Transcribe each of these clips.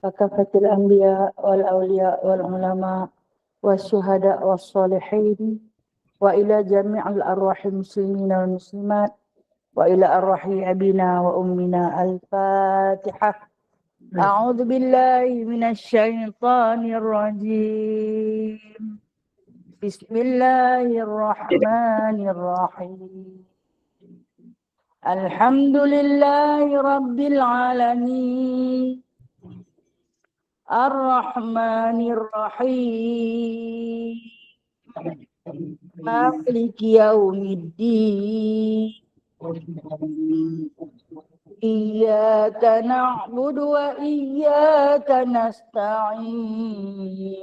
وكافة الأنبياء والأولياء والعلماء والشهداء والصالحين وإلى جميع الأرواح المسلمين والمسلمات وإلى أرواح أبينا وأمنا. الفاتحة. أعوذ بالله من الشيطان الرجيم. بسم الله الرحمن الرحيم. الحمد لله رب العالمين الرحمن الرحيم مالك يوم الدين إياك نعبد وإياك نستعين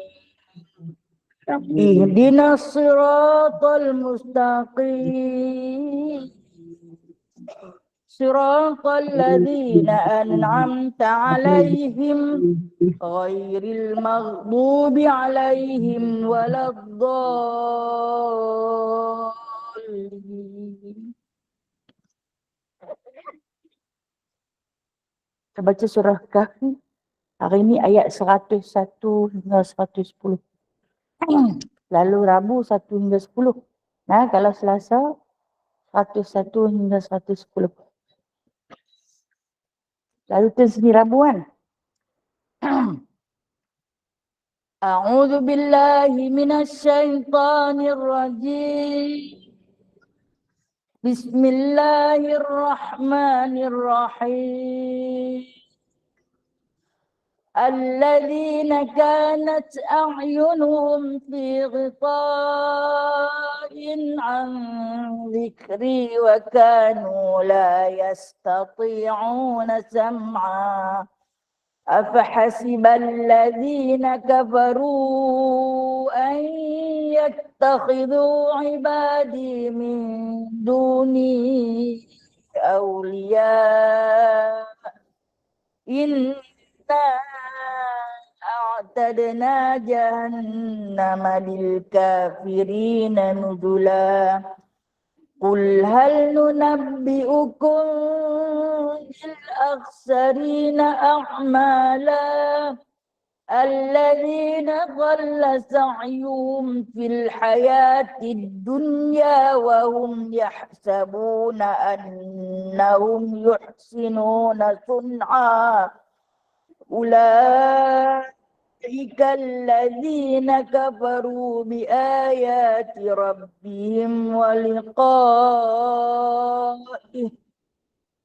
اهدنا الصراط المستقيم صراط الذين أنعمت عليهم غير المغضوب عليهم ولا الضالين. Kita baca surah Kahfi. Hari ini ayat 101 hingga 110. Lalu Rabu 1 hingga 10. Nah, kalau Selasa 101 hingga 110. Lalu tu sini Rabu kan? A'udzu billahi minasy syaithanir rajim. Bismillahirrahmanirrahim. الذين كانت أعينهم في غطاء عن ذكري وكانوا لا يستطيعون سمعا أفحسب الذين كفروا أن يتخذوا عبادي من دوني أولياء إنا أعتدنا جهنم للكافرين نزلا قل هل ننبئكم بالأخسرين أعمالا الذين ضل سعيهم في الحياة الدنيا وهم يحسبون أنهم يحسنون صنعا أولئك الذين كفروا بآيات ربهم ولقائه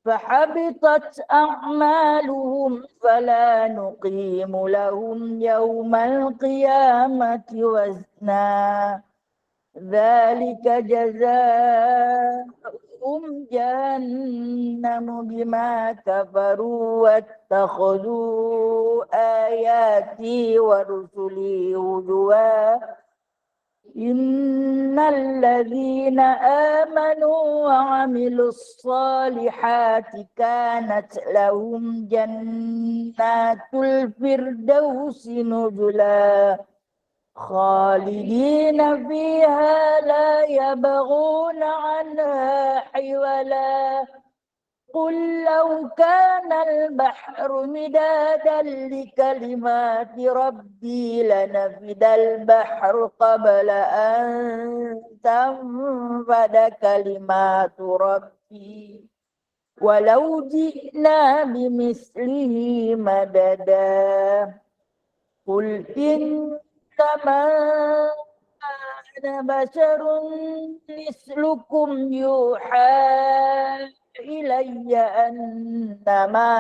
فحبطت أعمالهم فلا نقيم لهم يوم القيامة وزنا ذلك جزاؤهم جهنم بما كفروا واتخذوا آياتي ورسلي هزوا إن الذين آمنوا وعملوا الصالحات كانت لهم جنات الفردوس نزلا خالدين فيها لا يبغون عنها حولا قل لو كان البحر مدادا لكلمات ربي لنفد البحر قبل أن تنفد كلمات ربي ولو جئنا بمثله مددا قل إنما أنا بشر مثلكم يوحى إلي أنما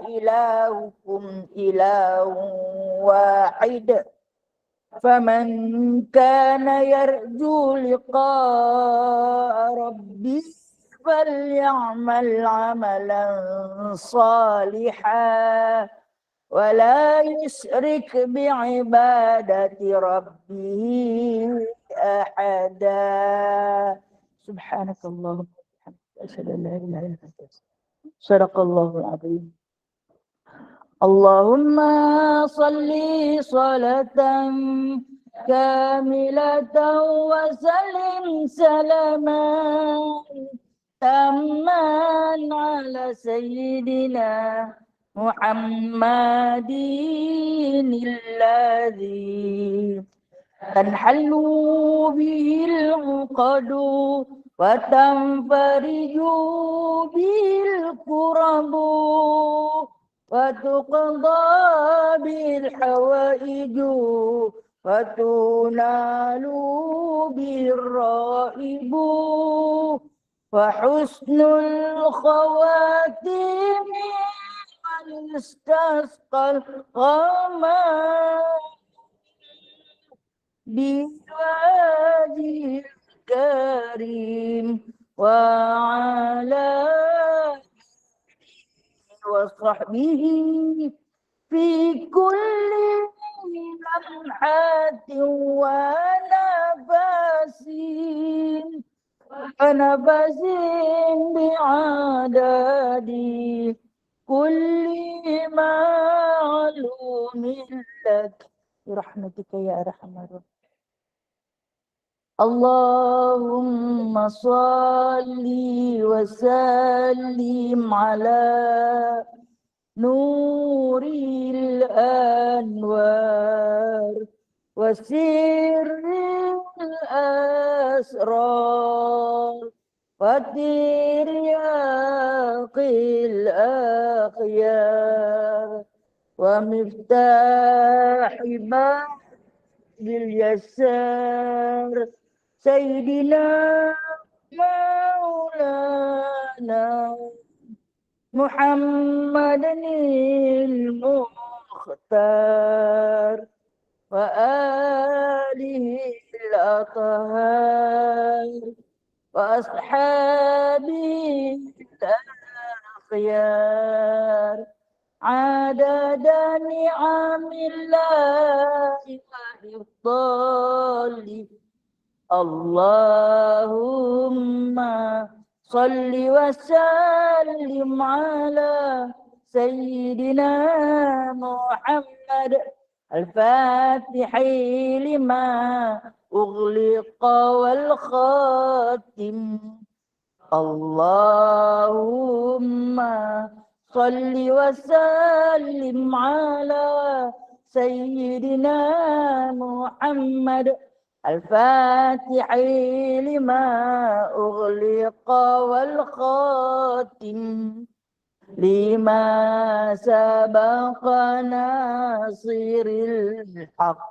إلهكم إله واحد فمن كان يرجو لقاء ربه فليعمل عملا صالحا ولا يشرك بعبادة ربه أحدا سبحانك اللهم أشهد أن لا إله إلا أنت صدق الله العظيم. اللهم صل صلاة كاملة وسلم سلاما تاما على سيدنا محمد الذي تنحل به العقد وتنفرج به الكرب وتقضى بالحوائج وتنال بالرائب وحسن الخواتم من استسقى الغمام بوجه الكريم وعلى وصحبه في كل لمحة ونفس بعدد كل معلوم لك برحمتك يا أرحم الراحمين. اللهم صل وسلم على نور الأنوار وسر الأسرار وترياق الأخيار ومفتاح باب اليسار سيدنا مولانا محمد المختار وآله الأطهار وأصحابه الأخيار عدد نعم الله وإفضاله. اللهم صل وسلم على سيدنا محمد الفاتح لما أغلق والخاتم. اللهم صل وسلم على سيدنا محمد الفاتح لما أغلق والخاتم لما سبق ناصر الحق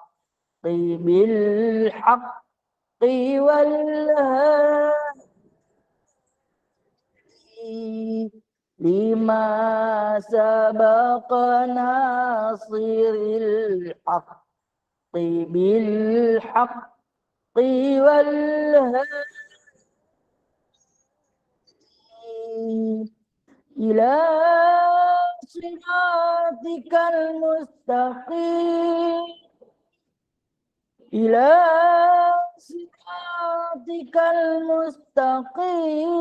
بالحق والهادي لما سبق ناصر الحق بالحق والهادي إلى صراطك المستقيم إلى صراطك المستقيم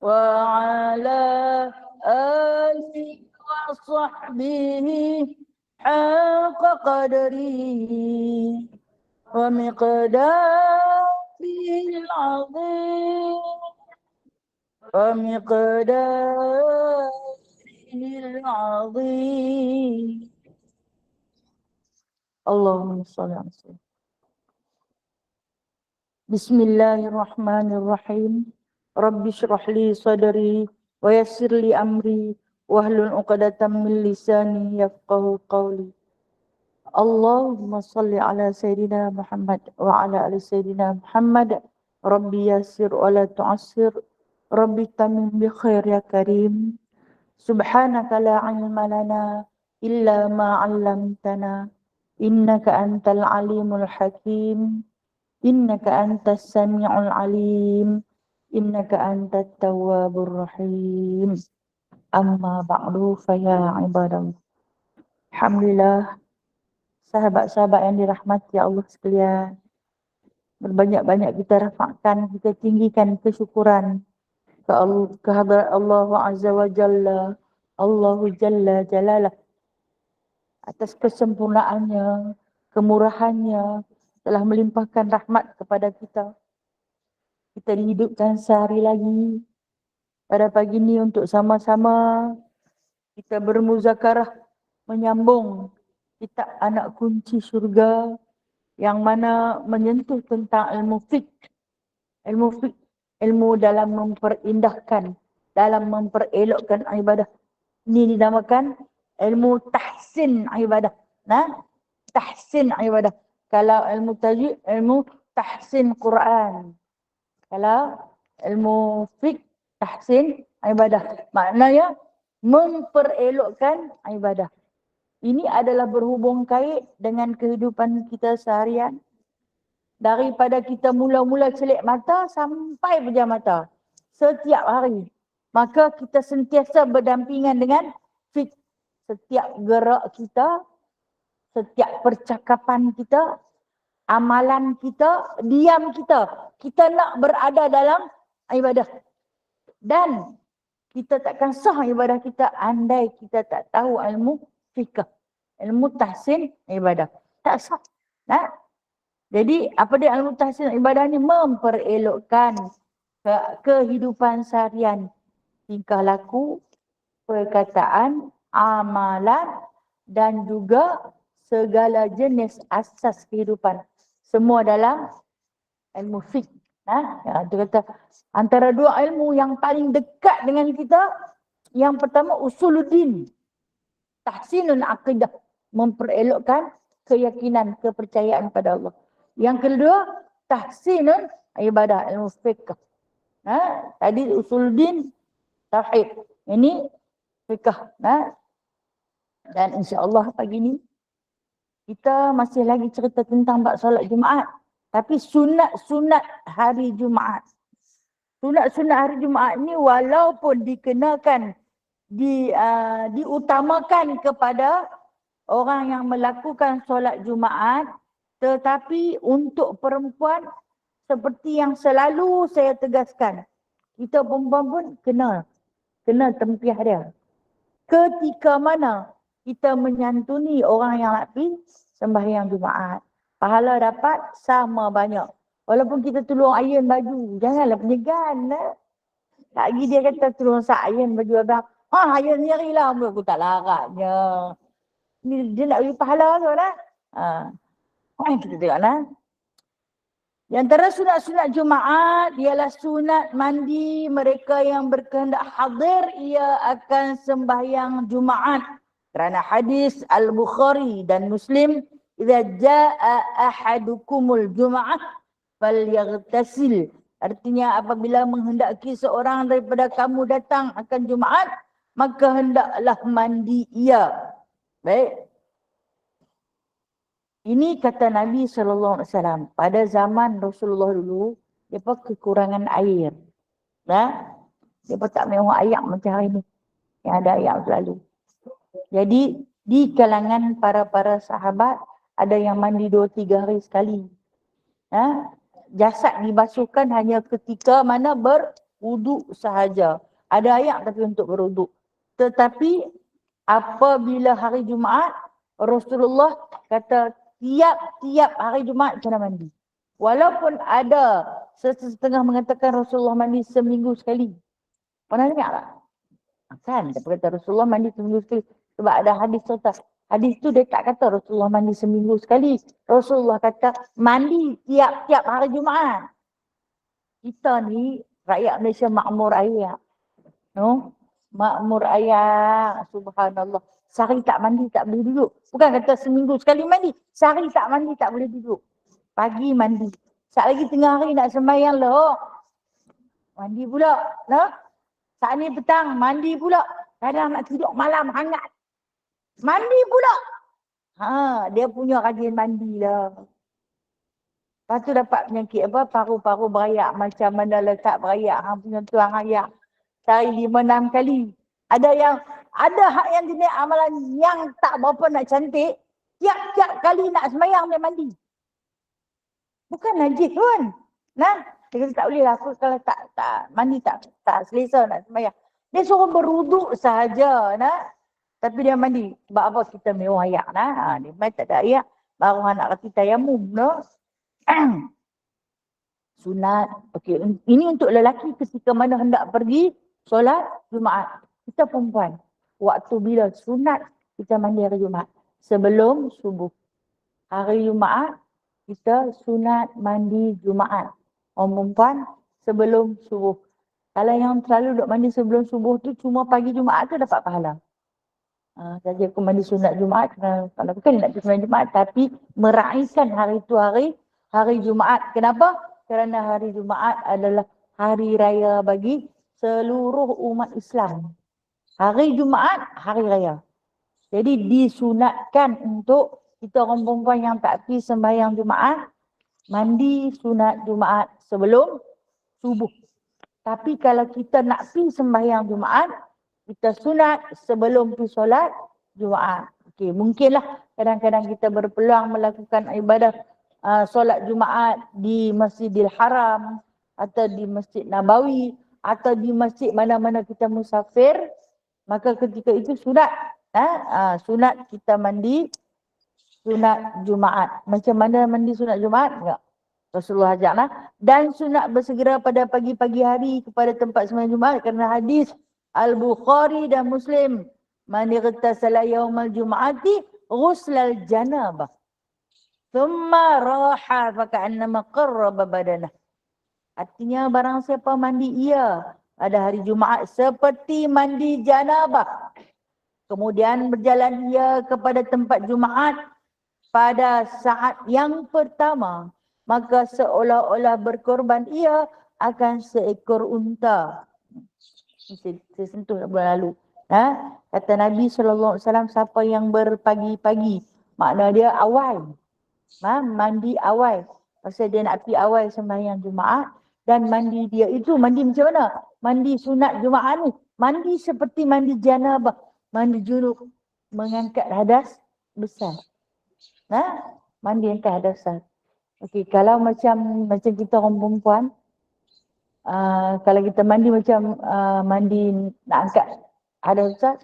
وعلى آله وصحبه حق قدره ومقداره العظيم ومقداره العظيم. اللهم صل على سيدنا. بسم الله الرحمن الرحيم. رب اشرح لي صدري ويسر لي أمري واحلل عقدة من لساني يفقهوا قولي. اللهم صل على سيدنا محمد وعلى آل سيدنا محمد. ربي يسر ولا تعسر ربي تمم بخير يا كريم. سبحانك لا علم لنا إلا ما علمتنا إنك أنت العليم الحكيم إنك أنت السميع العليم إنك أنت التواب الرحيم. Amma ba'du faya ibadallah. Alhamdulillah, sahabat-sahabat yang dirahmati Allah sekalian, berbanyak-banyak kita rafakkan, kita tinggikan kesyukuran kehadrat Allah Azza wa Jalla, Allahu Jalla Jalalah, atas kesempurnaannya, kemurahannya, telah melimpahkan rahmat kepada kita. Kita dihidupkan sehari lagi pada pagi ini untuk sama-sama kita bermuzakarah, menyambung kitab anak kunci syurga yang mana menyentuh tentang ilmu fiqh. Ilmu fiqh, ilmu dalam memperindahkan, dalam memperelokkan ibadah. Ini dinamakan ilmu tahsin ibadah. Nah, tahsin ibadah. Kalau ilmu tajwid, ilmu tahsin Quran. Kalau ilmu fiqh, tahsin ibadah. Maknanya memperelokkan ibadah. Ini adalah berhubung kait dengan kehidupan kita seharian. Daripada kita mula-mula celik mata sampai pejam mata. Setiap hari. Maka kita sentiasa berdampingan dengan fiqh. Setiap gerak kita, setiap percakapan kita, amalan kita, diam kita. Kita nak berada dalam ibadah. Dan kita takkan sah ibadah kita andai kita tak tahu ilmu fiqh. Ilmu tahsin ibadah. Tak sah. Nah, jadi apa dia ilmu tahsin ibadah ni? Memperelokkan kehidupan seharian. Tingkah laku, perkataan, amalan dan juga segala jenis asas kehidupan. Semua dalam ilmu fiqh. Dia kata antara dua ilmu yang paling dekat dengan kita, yang pertama usuluddin, tahsinul aqidah, memperelokkan keyakinan, kepercayaan pada Allah. Yang kedua, tahsinul ibadah, ilmu fiqh. Tadi usuluddin, tauhid. Ini fiqh. Dan insya-Allah pagi ni kita masih lagi cerita tentang bab solat Jumaat. Tapi sunat-sunat hari Jumaat. Sunat-sunat hari Jumaat ni walaupun dikenakan, diutamakan kepada orang yang melakukan solat Jumaat, tetapi untuk perempuan seperti yang selalu saya tegaskan, kita perempuan pun kena tempiah dia. Ketika mana kita menyantuni orang yang nak pergi sembahyang Jumaat, pahala dapat sama banyak. Walaupun kita tolong iron baju, janganlah penyegan. Tak lagi dia kata tolong sak iron baju abang. Iron sendiri lah. Aku tak laratnya. Ni dia nak bagi pahala tu lah. Kita tengoklah. Di antara sunat-sunat Jumaat ialah sunat mandi mereka yang berkehendak hadir, ia akan sembahyang Jumaat. Kerana hadis Al-Bukhari dan Muslim, "Idza jaa ahadukumul Jum'ah falyaghtasil." Artinya apabila menghendaki seorang daripada kamu datang akan Jumaat, maka hendaklah mandi ia. Baik. Ini kata Nabi SAW. Pada zaman Rasulullah dulu, mereka kekurangan air. Mereka tak mewah air macam hari ni. Yang ada air selalu. Jadi, di kalangan para sahabat, ada yang mandi 2-3 hari sekali. Jasad dibasuhkan hanya ketika mana berwuduk sahaja. Ada air tapi untuk berwuduk. Tetapi, apabila hari Jumaat, Rasulullah kata, tiap-tiap hari Jumaat kena mandi. Walaupun ada setengah mengatakan Rasulullah mandi seminggu sekali. Pernah dengar tak? Kan, dia kata Rasulullah mandi seminggu sekali. Sebab ada hadis cerita. Hadis tu dia tak kata Rasulullah mandi seminggu sekali. Rasulullah kata mandi tiap-tiap hari Jumaat. Kita ni rakyat Malaysia makmur air. Makmur air. Subhanallah. Sehari tak mandi tak boleh duduk. Bukan kata seminggu sekali mandi. Sehari tak mandi tak boleh duduk. Pagi mandi. Saat lagi tengah hari nak sembahyang lah. Mandi pula. Saat ni petang mandi pula. Kadang nak tidur malam hangat. Mandi pula. Dia punya rajin mandi lah. Lepas tu dapat penyakit apa? Paru-paru berayak. Macam mana letak berayak. Punya tuang ayak. Sehari 5-6 kali. Ada hak yang jenis amalan yang tak berapa nak cantik, tiap-tiap kali nak sembahyang dia mandi. Bukan najis pun. Dia kata tak boleh lah, aku kalau tak mandi tak selesa nak sembahyang. Dia suruh berwuduk sahaja. Tapi dia mandi. Sebab apa? Kita mewah ayak. Dia main tak ada ayak, baru nak kata tayamum. Sunat. Okey, ini untuk lelaki ketika mana hendak pergi solat Jumaat. Kita perempuan. waktu bila sunat kita mandi hari Jumaat? Sebelum subuh. Hari Jumaat kita sunat mandi Jumaat. Orang perempuan sebelum subuh. Kalau yang selalu duk mandi sebelum subuh tu cuma pagi Jumaat tu dapat pahala. Saja aku mandi sunat Jumaat kerana kalau bukan nak pergi sunat Jumaat tapi meraihkan hari tu hari Jumaat. Kenapa? Kerana hari Jumaat adalah hari raya bagi seluruh umat Islam. Hari Jumaat, hari raya. Jadi disunatkan untuk kita orang perempuan yang tak pergi sembahyang Jumaat, mandi sunat Jumaat sebelum subuh. Tapi kalau kita nak pergi sembahyang Jumaat, kita sunat sebelum pergi solat Jumaat. Okey, mungkinlah kadang-kadang kita berpeluang melakukan ibadah solat Jumaat di Masjidil Haram atau di Masjid Nabawi atau di masjid mana-mana kita musafir, maka ketika itu sunat kita mandi sunat Jumaat. Macam mana mandi sunat Jumaat? Enggak. Rasulullah ajaklah. Dan sunat bersegera pada pagi-pagi hari kepada tempat sembahyang Jumaat kerana hadis Al-Bukhari dan Muslim. Man ightasala yaumal jum'ati ghuslal janabah. Thumma raha faka'annama qarraba badanah. Artinya barang siapa mandi ia pada hari Jumaat seperti mandi janabah. Kemudian berjalan ia kepada tempat Jumaat pada saat yang pertama, maka seolah-olah berkorban ia akan seekor unta. Saya sentuh bulan lalu. Kata Nabi SAW, siapa yang berpagi-pagi, makna dia awal. Mandi awal. Pasal dia nak pergi awal sembahyang Jumaat. Dan mandi dia itu, mandi macam mana? Mandi sunat Jumaat ni. Mandi seperti mandi janabah. Mandi junub. Mengangkat hadas besar. Mandi angkat hadas besar. Okey, kalau macam kita orang perempuan, kalau kita mandi macam mandi nak angkat hadas besar,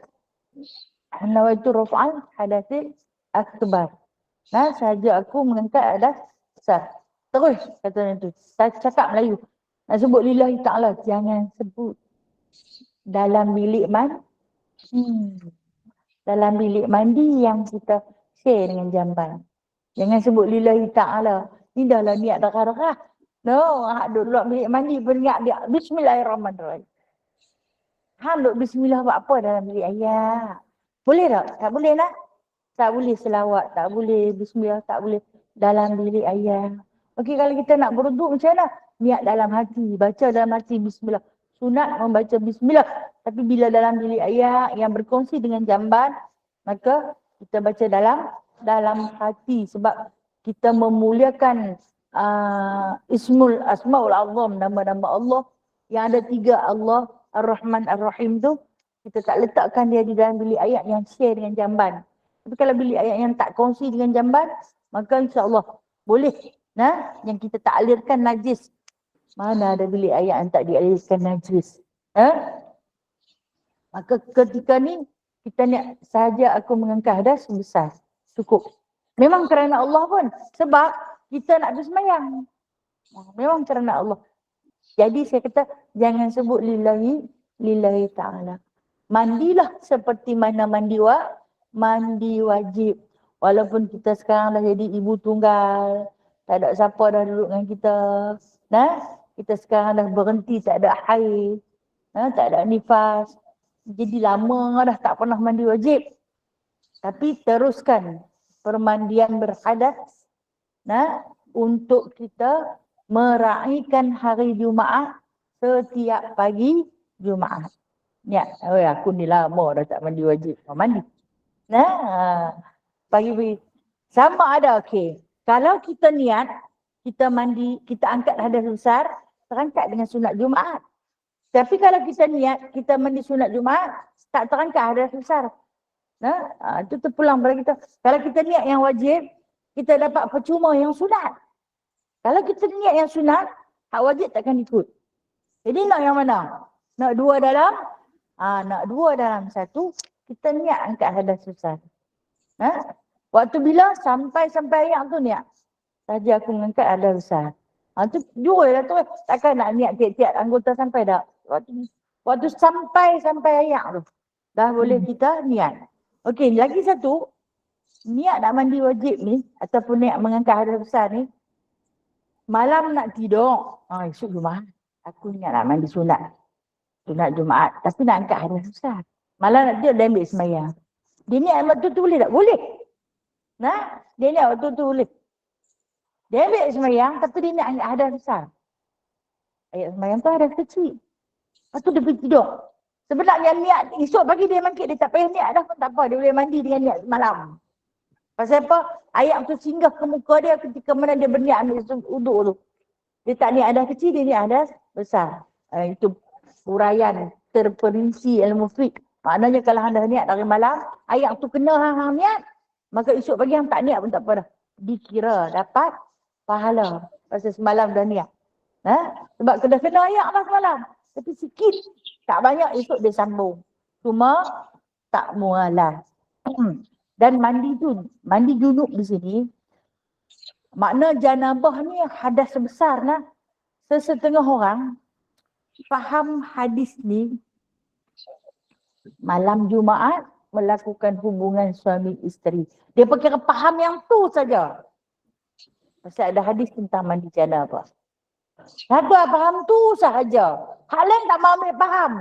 nawaitu raf'al hadasil akbar. Sahaja aku mengangkat hadas besar. Terus kata tu. Saya cakap Melayu. Nak sebut lillahi ta'ala, jangan sebut dalam bilik mandi. Dalam bilik mandi yang kita share dengan jamban. Jangan sebut lillahi ta'ala. Ni dah lah niat darah-darah. No, duduk luar bilik mandi beringat dia. Bismillahirrahmanirrahim. Duduk bismillah buat apa dalam bilik ayat? Boleh tak? Tak boleh lah. Tak boleh selawat, tak boleh bismillah, tak boleh dalam bilik ayat. Okey, kalau kita nak beruduk macam mana? Niat dalam hati, baca dalam hati bismillah. Sunat membaca bismillah. Tapi bila dalam bilik ayat yang berkongsi dengan jamban, maka kita baca dalam hati sebab kita memuliakan Asmaul Azam, nama-nama Allah yang ada 3, Allah Ar-Rahman Ar-Rahim tu, kita tak letakkan dia di dalam bilik ayat yang share dengan jamban. Tapi kalau bilik ayat yang tak kongsi dengan jamban, maka insya-Allah boleh. Yang kita tak alirkan najis. Mana ada bilik ayat yang tak dialirkan najis. Maka ketika ni kita niat sahaja aku mengangkat hadas besar. Cukup. Memang kerana Allah pun. Sebab kita nak bersembahyang. Memang kerana Allah. Jadi saya kata jangan sebut lillahi ta'ala. Mandilah seperti mana mandi wajib. Walaupun kita sekarang dah jadi ibu tunggal. Tak ada siapa dah duduk dengan kita. Kita sekarang dah berhenti, tak ada haid. Tak ada nifas. Jadi lama dah tak pernah mandi wajib. Tapi teruskan permandian berhadas untuk kita meraihkan hari Jumaat setiap pagi Jumaat. Niat, aku ni lama dah tak mandi wajib. Mandi. Pagi-pagi. Sama ada, okey. Kalau kita niat, kita mandi, kita angkat hadas besar, terangkat dengan sunat Jumaat. Tapi kalau kita niat, kita mandi sunat Jumaat, tak terangkat hadas besar. Itu terpulang pada kita. Kalau kita niat yang wajib, kita dapat percuma yang sunat. Kalau kita niat yang sunat, hak wajib takkan ikut. Jadi nak yang mana? Nak dua dalam satu, kita niat angkat hadas besar. Waktu bila sampai ayat tu niat. Saja aku mengangkat hadas besar. Tu dua lah tu. Takkan nak niat tiap-tiap anggota sampai tak? Waktu sampai ayat tu. Dah boleh kita niat. Okey, lagi satu. Niat nak mandi wajib ni, ataupun niat mengangkat hadas besar ni, malam nak tidur. Esok Jumaat. Aku niat nak mandi sunat. Sunat Jumaat. Tapi nak angkat hadas besar. Malam nak tidur, dia ambil sembahyang. Dia niat waktu tu boleh tak? Boleh. Nah, dia niat waktu tu boleh. Dia ambil sembahyang, tapi dia niat angkat hadas besar. Ayat sembahyang tu hadas kecil. Lepas tu dia pergi tidur. Sebenarnya niat, esok pagi dia bangkit, dia tak payah niat dah pun tak apa. Dia boleh mandi dengan niat malam. Pasal apa? Air tu singgah ke muka dia ketika mana dia berniat ambil uduk tu. Dia tak niat hadas kecil, dia niat hadas besar. Itu uraian terperinci ilmu fiqh. Maknanya kalau anda niat dari malam, air tu kena hang niat, maka esok pagi hang tak niat pun tak apa dah. Dikira dapat pahala. Pasal semalam dah niat. Sebab kena air lah semalam. Tapi sikit, tak banyak, esok dia sambung. Cuma tak mualah. Dan mandi junub di sini, makna janabah ni hadas besar lah. Sesetengah orang faham hadis ni malam Jumaat melakukan hubungan suami isteri. Dia perkira faham yang tu saja. Pasal ada hadis tentang mandi janabah. Satu faham tu sahaja. Hak lain tak mahu ambil faham.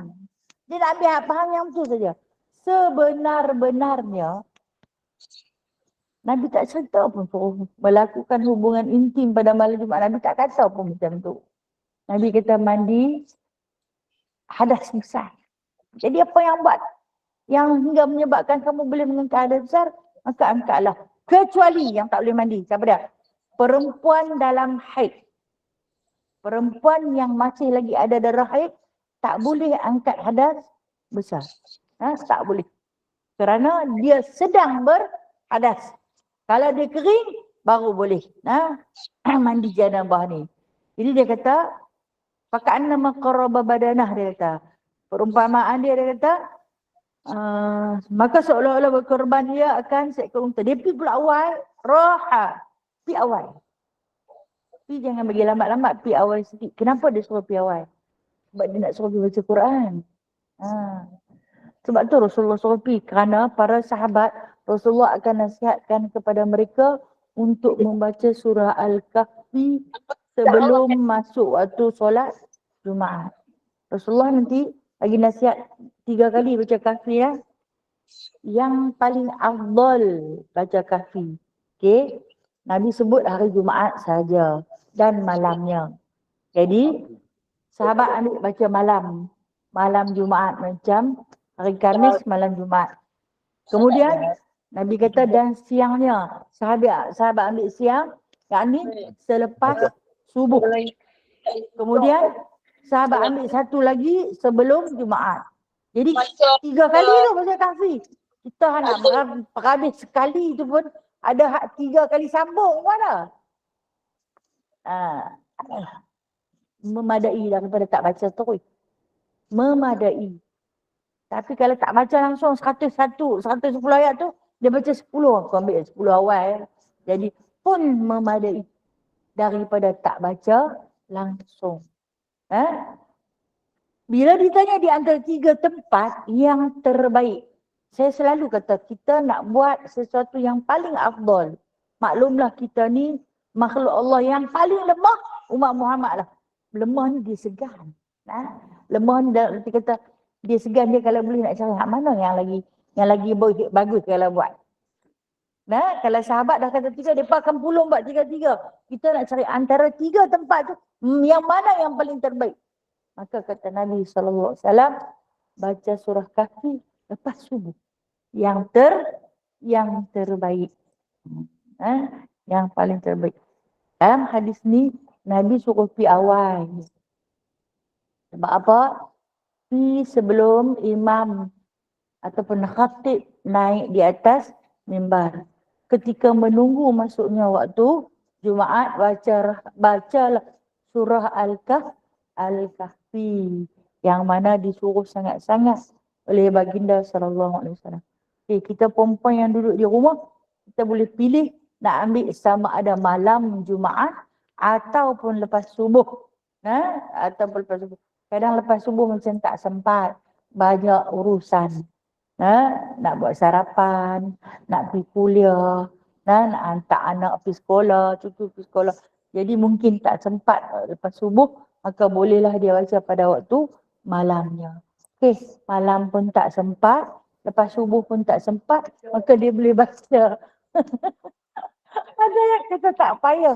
Dia nak ambil faham yang tu saja. Sebenar-benarnya Nabi tak cerita pun suruh melakukan hubungan intim pada malam Jumaat. Nabi tak kata pun macam tu. Nabi kata mandi hadas besar. Jadi apa yang buat yang hingga menyebabkan kamu boleh mengangkat hadas besar, maka angkatlah. Kecuali yang tak boleh mandi. Siapa dia? Perempuan dalam haid. Perempuan yang masih lagi ada darah haid tak boleh angkat hadas besar. Tak boleh. Kerana dia sedang berhadas. Kalau dia kering, baru boleh mandi janabah ni. Jadi dia kata, faka'annama qarraba badanah, dia kata. Perumpamaan dia kata, maka seolah-olah berkorban dia akan seekor unta. Dia pergi pula awal, roha. Pergi awal. Pergi jangan bagi lambat-lambat, pergi awal sikit. Kenapa dia suruh pergi awal? Sebab dia nak suruh pergi baca Quran. Sebab tu Rasulullah suruh pergi. Kerana para sahabat, Rasulullah akan nasihatkan kepada mereka untuk membaca surah Al-Kahfi sebelum masuk waktu solat Jumaat. Rasulullah nanti lagi nasihat 3 kali baca Kahfi lah. Yang paling afdal baca Kahfi. Okay. Nabi sebut hari Jumaat saja dan malamnya. Jadi sahabat ambil baca malam Jumaat macam hari Khamis malam Jumaat. Kemudian Nabi kata dan siangnya, sahabat ambil siang, yakni selepas subuh. Kemudian sahabat ambil satu lagi sebelum Jumaat. Jadi 3 kali tu baca Kahfi. Kita nak berhabis sekali tu pun ada 3 kali sambung mana? Memadai daripada tak baca terus. Memadai. Tapi kalau tak baca langsung 110 ayat tu, dia baca 10, aku ambil 10 awal. Jadi pun memadai daripada tak baca langsung. Bila ditanya di antara 3 tempat yang terbaik, saya selalu kata kita nak buat sesuatu yang paling afdal. Maklumlah kita ni makhluk Allah yang paling lemah, umat Muhammad lah. Lemah ni dia segan. Lemah ni dia kata dia segan, dia kalau boleh nak cari hak mana yang lagi bagus kalau buat. Kalau sahabat dah kata 3, mereka akan pulung buat 3-3. Kita nak cari antara 3 tempat tu, yang mana yang paling terbaik. Maka kata Nabi SAW, baca surah Kahfi lepas subuh. Yang terbaik. Yang paling terbaik. Dalam hadis ni, Nabi suruh pergi awal. Sebab apa? Pergi sebelum imam ataupun khatib naik di atas mimbar. Ketika menunggu masuknya waktu Jumaat, bacalah surah Al-Kahfi yang mana disuruh sangat-sangat oleh baginda SAW. Kita perempuan yang duduk di rumah, kita boleh pilih nak ambil sama ada malam Jumaat ataupun lepas subuh. Ataupun lepas subuh. Kadang lepas subuh macam tak sempat, banyak urusan. Nak buat sarapan, nak pergi kuliah, nak hantar anak pergi sekolah, cucu pergi sekolah. Jadi mungkin tak sempat lepas subuh, maka bolehlah dia baca pada waktu malamnya. Okey, malam pun tak sempat, lepas subuh pun tak sempat, maka dia boleh baca. Ada yang kata tak payah.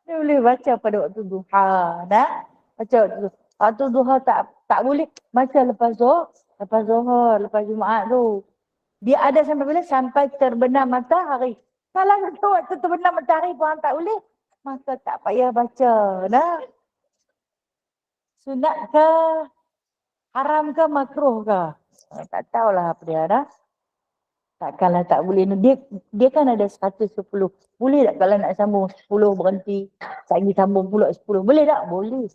Dia boleh baca pada waktu duha, dah. Baca waktu duha. Waktu duha tak boleh baca lepas zuhur, lepas Jumaat tu. Dia ada sampai bila? Sampai terbenam matahari. Kalau kata waktu terbenam matahari pun tak boleh, maka tak payah baca, dah. Sunat ke, haram ke, makruh ke? Tak tahulah apa dia, dah. Takkanlah tak boleh. Dia kan ada 110. Boleh tak kalau nak sambung 10 berhenti, lagi sambung pula 10. Boleh tak? Boleh.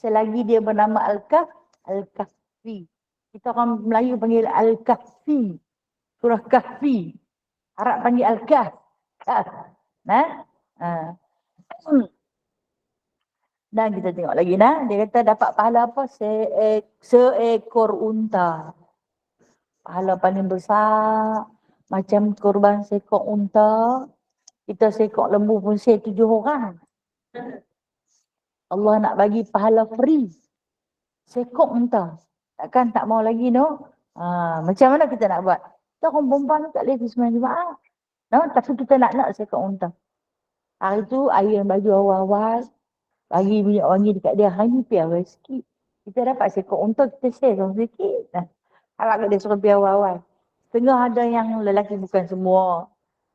Selagi dia bernama Al-Kahfi. Kita orang Melayu panggil Al-Kahfi. Surah Kahfi. Arab panggil Al-Kahf. Nah? Dan kita tengok lagi nah. Dia kata dapat pahala apa? Seekor unta. Pahala paling besar. Macam korban seekor unta. Kita seekor lembu pun 7 orang. Allah nak bagi pahala free. Seekor unta. Takkan tak mau lagi no? Macam mana kita nak buat? Kita orang perempuan tak boleh pergi sembahyang Jumaat. No? Tapi kita nak seekor unta. Hari tu ayah baju awal-awal. Bagi minyak wangi dekat dia. Hari ni piawai sikit. Kita dapat seekor unta, kita share sama sikit. Harap dia suruh piawai. Setengah ada yang lelaki, bukan semua.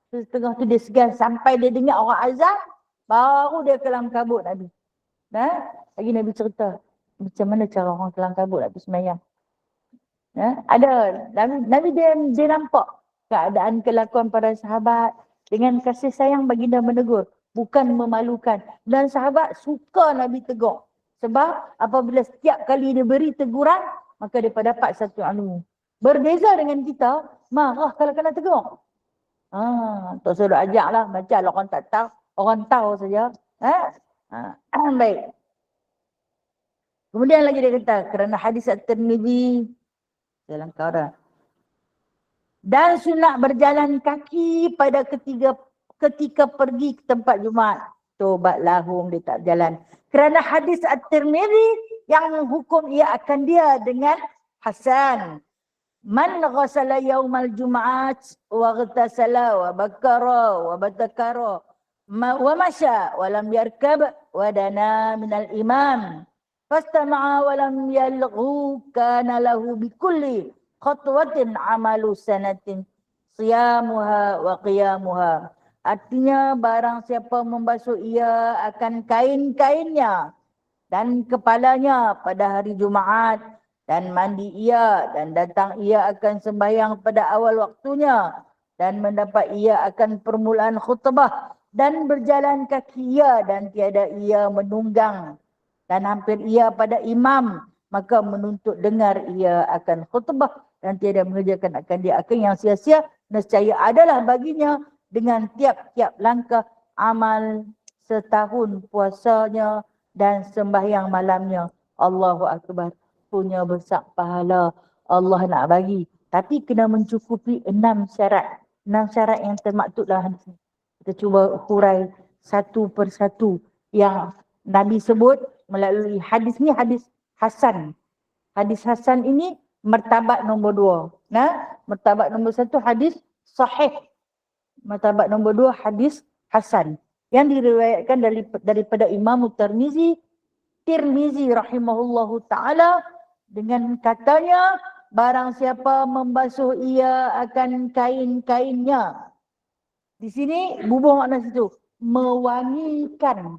Setengah tu dia segan sampai dia dengar orang azan, baru dia kelam kabut Nabi. Lagi Nabi cerita macam mana cara orang kelam kabut nak pergi sembahyang. Ada Nabi dia nampak keadaan kelakuan para sahabat dengan kasih sayang baginda menegur, bukan memalukan. Dan sahabat suka Nabi tegur. Sebab apabila setiap kali dia beri teguran, maka dia dapat satu ilmu. Berbeza dengan kita, marah kalau kena tegur. Tak suruh ajak lah. Macam orang tak tahu. Orang tahu saja. Baik. Kemudian lagi dia kata, kerana hadis At-Tirmidzi dalam kau dan sunat berjalan kaki pada ketika pergi ke tempat Jumaat. Tobat lahum, dia tak berjalan. Kerana hadis At-Tirmidzi yang hukum ia akan dia dengan hasan. Man ghasala yaumal jum'at wa ghtasala wa bakara wa batakara wa masya wa lam yarkab wa dana minal imam fastama'a wa lam yalghu kana lahu bikulli khatwatin amalu sanatin siyamuha wa qiyamuha. Artinya barang siapa membasuh ia akan kain-kainnya dan kepalanya pada hari Jumaat dan mandi ia dan datang ia akan sembahyang pada awal waktunya dan mendapat ia akan permulaan khutbah dan berjalan kaki ia dan tiada ia menunggang dan hampir ia pada imam, maka menuntut dengar ia akan khutbah dan tiada mengerjakan akan dia akan yang sia-sia, nescaya adalah baginya dengan tiap-tiap langkah amal setahun puasanya dan sembahyang malamnya. Allahu Akbar. Punya besar pahala Allah nak bagi. Tapi kena mencukupi 6 syarat. 6 syarat yang termaktub dalam hadis ni. Kita cuba hurai satu persatu yang Nabi sebut melalui hadis ni, hadis Hasan. Hadis Hasan ini martabat nombor 2. Martabat nombor 1 hadis sahih. Martabat nombor 2 hadis Hasan. Yang diriwayatkan daripada Imam Tirmizi rahimahullahu ta'ala dengan katanya, barang siapa membasuh ia akan kain-kainnya. Di sini bubuh makna situ, mewangikan.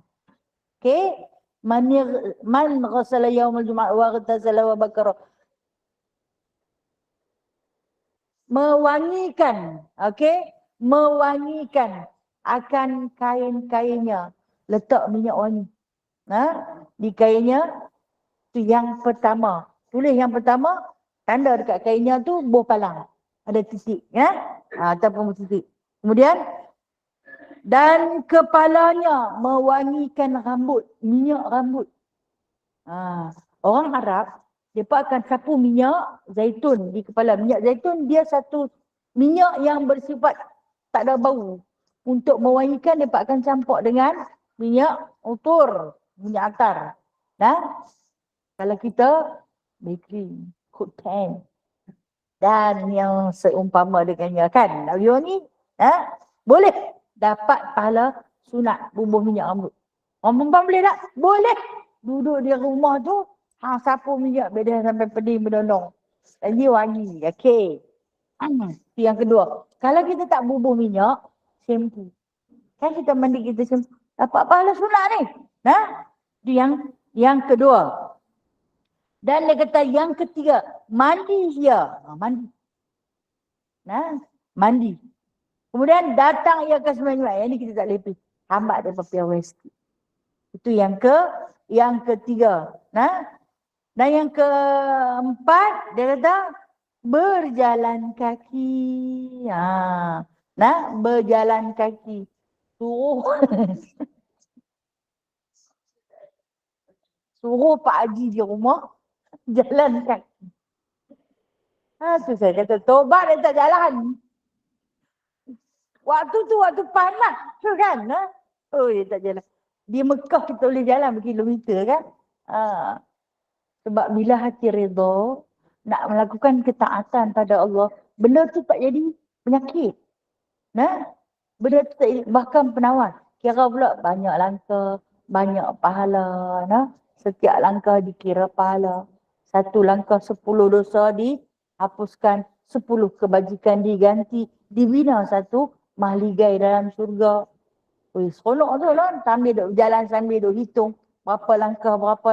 Okey, man ghasala yaumul jum'ah wa ghtasala wa bakara. Mewangikan, okey? Mewangikan akan kain-kainnya. Letak minyak wangi. Di kainnya itu yang pertama. Tulis yang pertama, tanda dekat kainnya tu buah palang. Ada titik, ataupun titik. Kemudian, dan kepalanya mewangikan rambut, minyak rambut. Orang Arab, Mereka akan sapu minyak zaitun di kepala. Minyak zaitun dia satu minyak yang bersifat tak ada bau. Untuk mewangikan, mereka akan campur dengan minyak utur, minyak atar. Nah, kalau kita bakery, cook pan dan yang seumpama dengannya kan, Nabi ni boleh dapat pahala sunat bubuh minyak rambut. Orang perempuan boleh tak? Boleh. Duduk di rumah tu, sapu minyak beda sampai pedih berdondong. Dan dia wangi. Okey. Itu yang kedua. Kalau kita tak bubuh minyak, shampoo. Kan kita mandi kita shampoo. Dapat pahala sunat ni. Itu yang kedua. Dan dia kata yang ketiga, mandi dia. Mandi. Mandi. Kemudian datang ia ke sembilan. Yang ni kita tak lepih. Hambat dia papiah west. Itu yang ketiga. Dan yang keempat, dia kata berjalan kaki. Berjalan kaki. Suruh Pak Haji di rumah jalan kaki. Tu saya kata tobat dia tak jalan. Waktu tu waktu panas tu kan. Oh dia tak jalan. Di Mekah kita boleh jalan berkilometer kan. Sebab bila hati redha nak melakukan ketaatan pada Allah, benda tu tak jadi penyakit. Benda tu tak jadi, bahkan penawar. Kira pula banyak langkah, banyak pahala. Setiap langkah dikira pahala. Satu langkah 10 dosa dihapuskan, 10 kebajikan diganti, dibina satu mahligai dalam syurga. Seronok tu lah. Sambil duk berjalan, sambil duk hitung berapa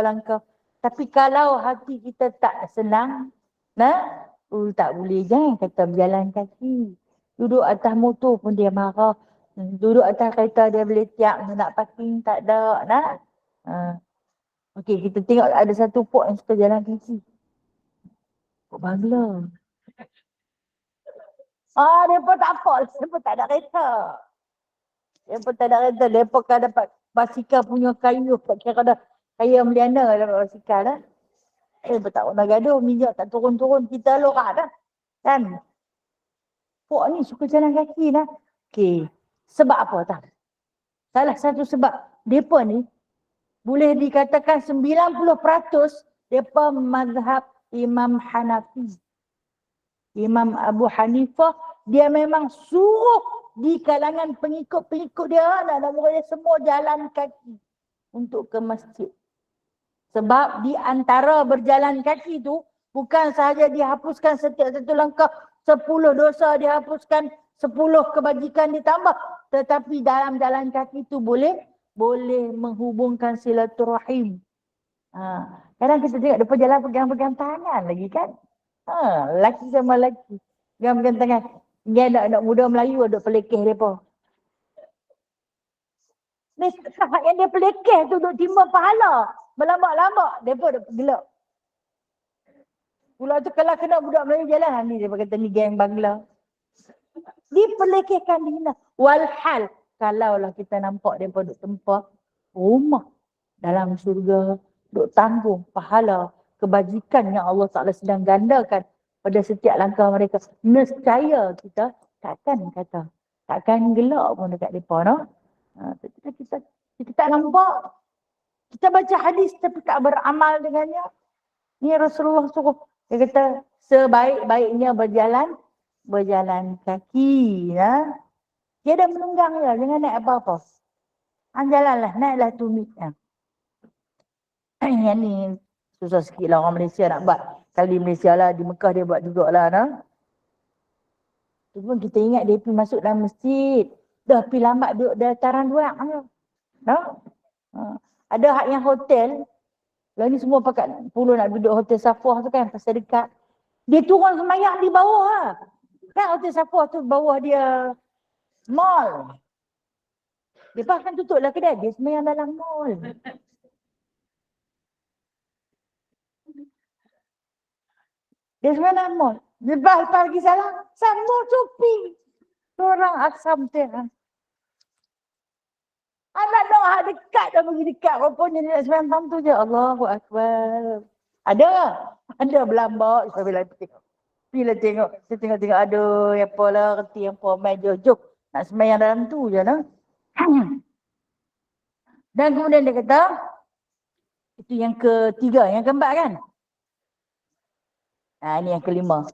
langkah. Tapi kalau hati kita tak senang, tak boleh. Jangan kata berjalan kaki. Duduk atas motor pun dia marah. Duduk atas kereta dia boleh tiap nak parking tak ada. Okey, kita tengok ada satu pok yang suka jalan kaki. Pok Bangla. Dia pun tak apa. Dia pun tak ada kereta. Dia pun kan dapat basikal punya kayu. Tak kira dah kaya Meliana dapat basikal dah. Tak nak gaduh, minyak tak turun-turun, kita lorak dah. Kan? Pok ni suka jalan kaki dah. Okey. Sebab apa tak? Salah satu sebab mereka ni boleh dikatakan 90% mereka mazhab Imam Hanafi. Imam Abu Hanifah, dia memang suruh di kalangan pengikut-pengikut dia, anak-anak murid dia semua jalan kaki untuk ke masjid. Sebab di antara berjalan kaki tu, bukan sahaja dihapuskan setiap satu langkah, 10 dosa dihapuskan, 10 kebajikan ditambah. Tetapi dalam jalan kaki tu boleh menghubungkan silaturahim. Kadang kita tengok dia jalan pegang-pegang tangan lagi kan. Lelaki sama lelaki. Pegang-pegang tangan. Dia nak muda Melayu ada pelekeh mereka. Ni sahabat yang dia pelekeh tu duk timba pahala. Berlambak-lambak, mereka dah gelap. Pula tu kalau kena budak Melayu jalan, ni dia kata ni geng Bangla. Diperlekehkan dihina. Walhal, kalaulah kita nampak mereka duk tempah rumah dalam syurga, duk tanggung pahala, kebajikan yang Allah Ta'ala sedang gandakan pada setiap langkah mereka. Nescaya kita takkan gelap pun dekat mereka. No? Kita tak nampak. Kita baca hadis tapi tak beramal dengannya. Ni Rasulullah suruh. Dia kata sebaik-baiknya berjalan kaki. Dia dah menunggang je. Jangan naik apa-apa. Jalanlah. Naiklah tumit. Yang ni susah sikit lah orang Malaysia nak buat. Kalau di Malaysia lah, di Mekah dia buat jugalah. Tu pun kita ingat dia pergi masuk dalam masjid. Dah pergi lambat duduk dataran dua. Ada hak yang hotel. Lah ni semua pakat puluh nak duduk hotel Safwah tu kan pasal dekat. Dia turun semayang di bawah lah. Kan hotel Safwah tu bawah dia mall. Dia akan tutup lah kedai. Dia semayang dalam mall. Dia semayang dalam mall. Lepas pergi salam. Sama cupi. Orang asam tu. Anak nak dekat dah pergi dekat. Rupanya dia nak semayang tam tu je. Allahu Akbar. Ada. Ada berlambak. Bila tengok, saya tengok ada apa lah, reti apa, main jok. Nak semayang dalam tu je lah. Dan kemudian dia kata, itu yang ketiga, yang keempat kan? Ini yang kelima.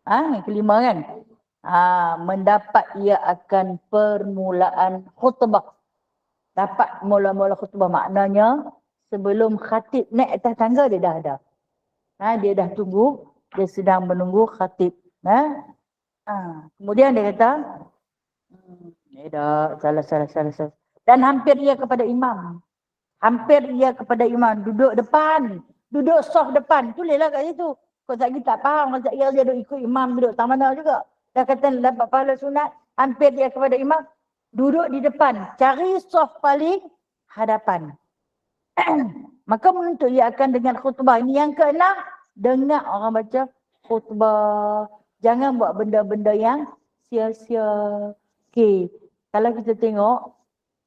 Yang kelima kan? Mendapat ia akan permulaan khutbah. Dapat mula-mula khutbah, maknanya sebelum khatib naik atas tangga dia dah ada. Dia dah tunggu, dia sedang menunggu khatib. Kemudian dia kata, salah. Dan hampir ia kepada imam. Hampir ia kepada imam. Duduk depan. Duduk soft depan. Tulislah kat situ. Kau tak tak faham. Kau tak kira dia duduk ikut imam. Duduk tak mana juga. Dah kata dapat pahala sunat. Hampir ia kepada imam. Duduk di depan. Cari soft paling hadapan. Maka menuntut ia akan dengan khutbah. Ini yang keenam. Dengar orang baca khutbah. Jangan buat benda-benda yang sia-sia. Okey. Kalau kita tengok,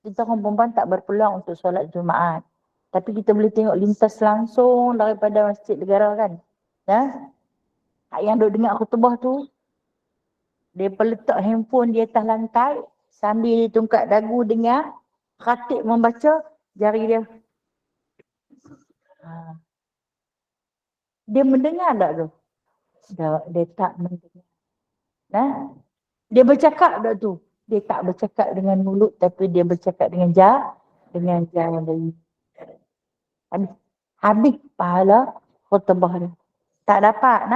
kita orang perempuan tak berpeluang untuk solat Jumaat. Tapi kita boleh tengok lintas langsung daripada Masjid Negara kan. Yang duk dengar khutbah tu, dia letak handphone di atas lantai sambil tungkat dagu dengar khatib membaca, jari dia. Dia mendengar tak tu? Dia tak mendengar. Dia bercakap tak tu? Dia tak bercakap dengan mulut tapi dia bercakap dengan jari. Habis pahala khutbah dia. Tak dapat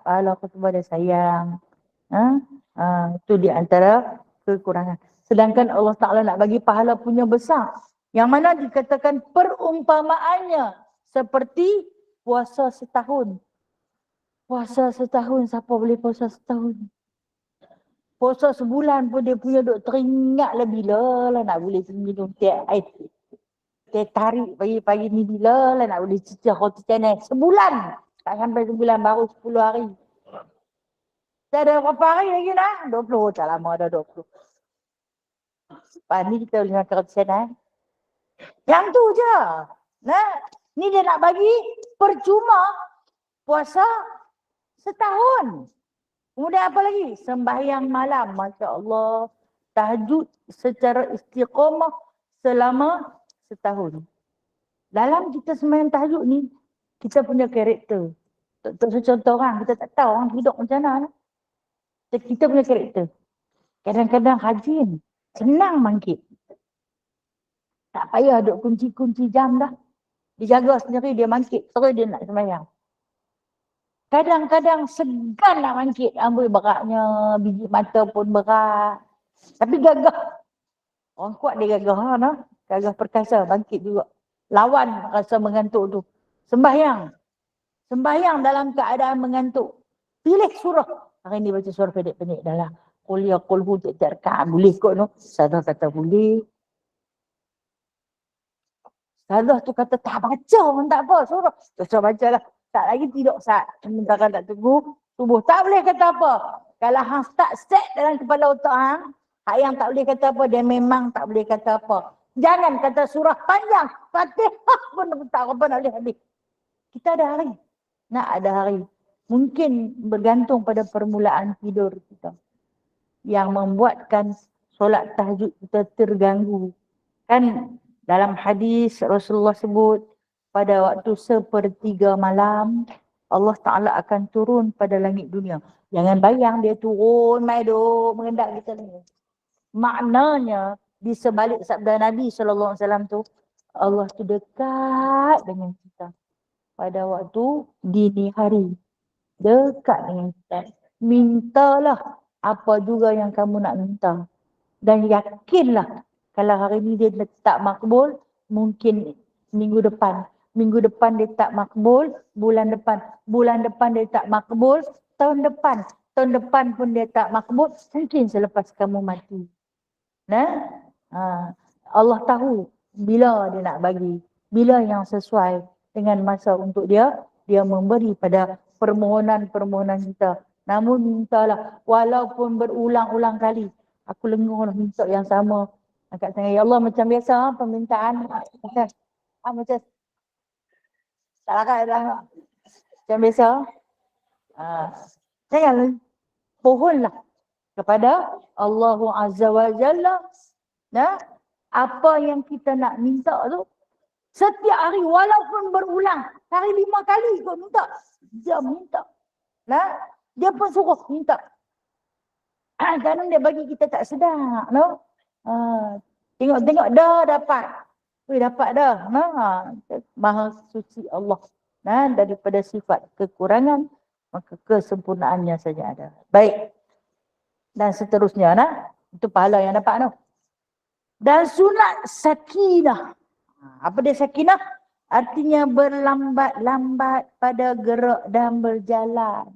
pahala khutbah dia, sayang. Itu di antara kekurangan. Sedangkan Allah Ta'ala nak bagi pahala punya besar. Yang mana dikatakan perumpamaannya seperti puasa setahun. Puasa setahun, siapa boleh puasa setahun? Puasa sebulan pun dia punya duk teringat lah bila lah nak boleh minum teh air. Teh tarik pagi-pagi ni bila lah nak boleh cicah roti canai. Sebulan. Tak sampai sebulan, baru 10 hari. Tak ada berapa hari lagi dah? 20, tak lama dah 20. Lepas ni kita boleh makan roti canai. Yang tu je. Ni dia nak bagi percuma puasa setahun. Kemudian apa lagi? Sembahyang malam. Masya Allah. Tahajud secara istiqamah selama setahun. Dalam kita sembahyang tahajud ni, kita punya karakter. Contoh orang, kita tak tahu orang hidup macam mana. Kita punya karakter. Kadang-kadang rajin. Senang bangkit. Tak payah duk kunci-kunci jam dah. Dia jaga sendiri, dia bangkit. Terus dia nak sembahyang. Kadang-kadang segan nak bangkit. Amboi beratnya, biji mata pun berat. Tapi gagah. Orang kuat dia gagah. Gagah perkasa, bangkit juga. Lawan rasa mengantuk tu. Sembahyang. Sembahyang dalam keadaan mengantuk. Pilih surah. Hari ni baca surah pendek-pendek dah lah. Qul ya qul hu tiap rakaat boleh kot no. Sadah kata boleh. Sadah tu kata tak baca pun tak apa surah. Terus baca lah. Tak lagi tidur saat. Sementara tak tunggu subuh. Tak boleh kata apa. Kalau hang start set dalam kepala otak hang, hak yang tak boleh kata apa, dia memang tak boleh kata apa. Jangan kata surah panjang. Fatihah pun tak apa nak boleh habis. Kita ada hari. Nak ada hari. Mungkin bergantung pada permulaan tidur kita. Yang membuatkan solat tahajud kita terganggu. Kan dalam hadis Rasulullah sebut, pada waktu 1/3 malam, Allah Ta'ala akan turun pada langit dunia. Jangan bayang dia turun, mai duk mengendak kita ni. Maknanya, di sebalik sabda Nabi SAW tu, Allah tu dekat dengan kita. Pada waktu dini hari. Dekat dengan kita. Mintalah apa juga yang kamu nak minta. Dan yakinlah, kalau hari ni dia tak makbul, mungkin minggu depan. Minggu depan dia tak makbul, bulan depan. Bulan depan dia tak makbul, tahun depan. Tahun depan pun dia tak makbul, mungkin selepas kamu mati. Allah tahu bila dia nak bagi. Bila yang sesuai dengan masa untuk dia memberi pada permohonan-permohonan kita. Namun mintalah, walaupun berulang-ulang kali. Aku lengur minta yang sama. Angkat tangan, ya Allah, macam biasa permintaan. Macam tak larat dah. Macam biasa. Jangan pohonlah kepada Allah Azza wa Jalla. Apa yang kita nak minta tu, setiap hari walaupun berulang, hari 5 kali kau minta, dia minta. Dia pun suruh minta. Kadang dia bagi kita tak sedar. Tengok-tengok dah dapat. Dapat dah. Maha suci Allah. Daripada sifat kekurangan, maka kesempurnaannya saja ada. Baik. Dan seterusnya. Itu pahala yang dapat. Dan sunat sakinah. Apa dia sakinah? Artinya berlambat-lambat pada gerak dan berjalan.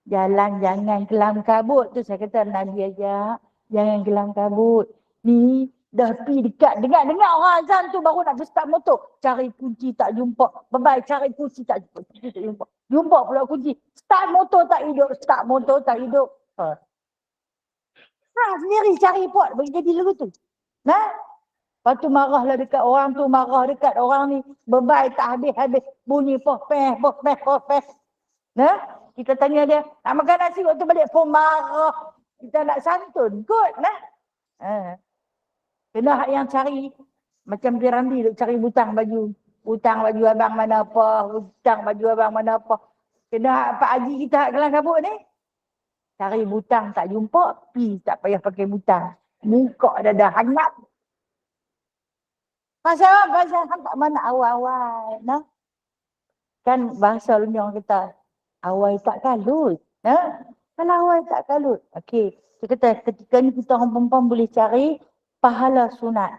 Jalan jangan kelam kabut tu saya kata Nabi ajak. Jangan kelam kabut. Ni dah pergi dekat. Dengar orang azan tu baru nak start motor. Cari kunci tak jumpa. Bye-bye cari kunci tak jumpa. Jumpa pula kunci. Start motor tak hidup. Start motor tak hidup. Sendiri cari pot. Bagi jadi lagu tu. Lepas tu marahlah dekat orang tu. Marah dekat orang ni. Bye-bye tak habis-habis. Bunyi poh-peh. Kita tanya dia, nak makan nasi waktu balik pun marah. Kita nak santun kot Kena hak yang cari, macam Piramli duk cari butang baju. Butang baju abang mana apa, butang baju abang mana apa. Kena hak Pak Haji kita hak kelang kabut ni. Cari butang tak jumpa, pi tak payah pakai butang. Muka dah hangat. Pasal tak mana awal-awal. Kan bahasa dunia orang kata, awal tak kalut. Kalau awal tak kalut. Okey. Kita kata ketika ni kita orang perempuan boleh cari pahala sunat.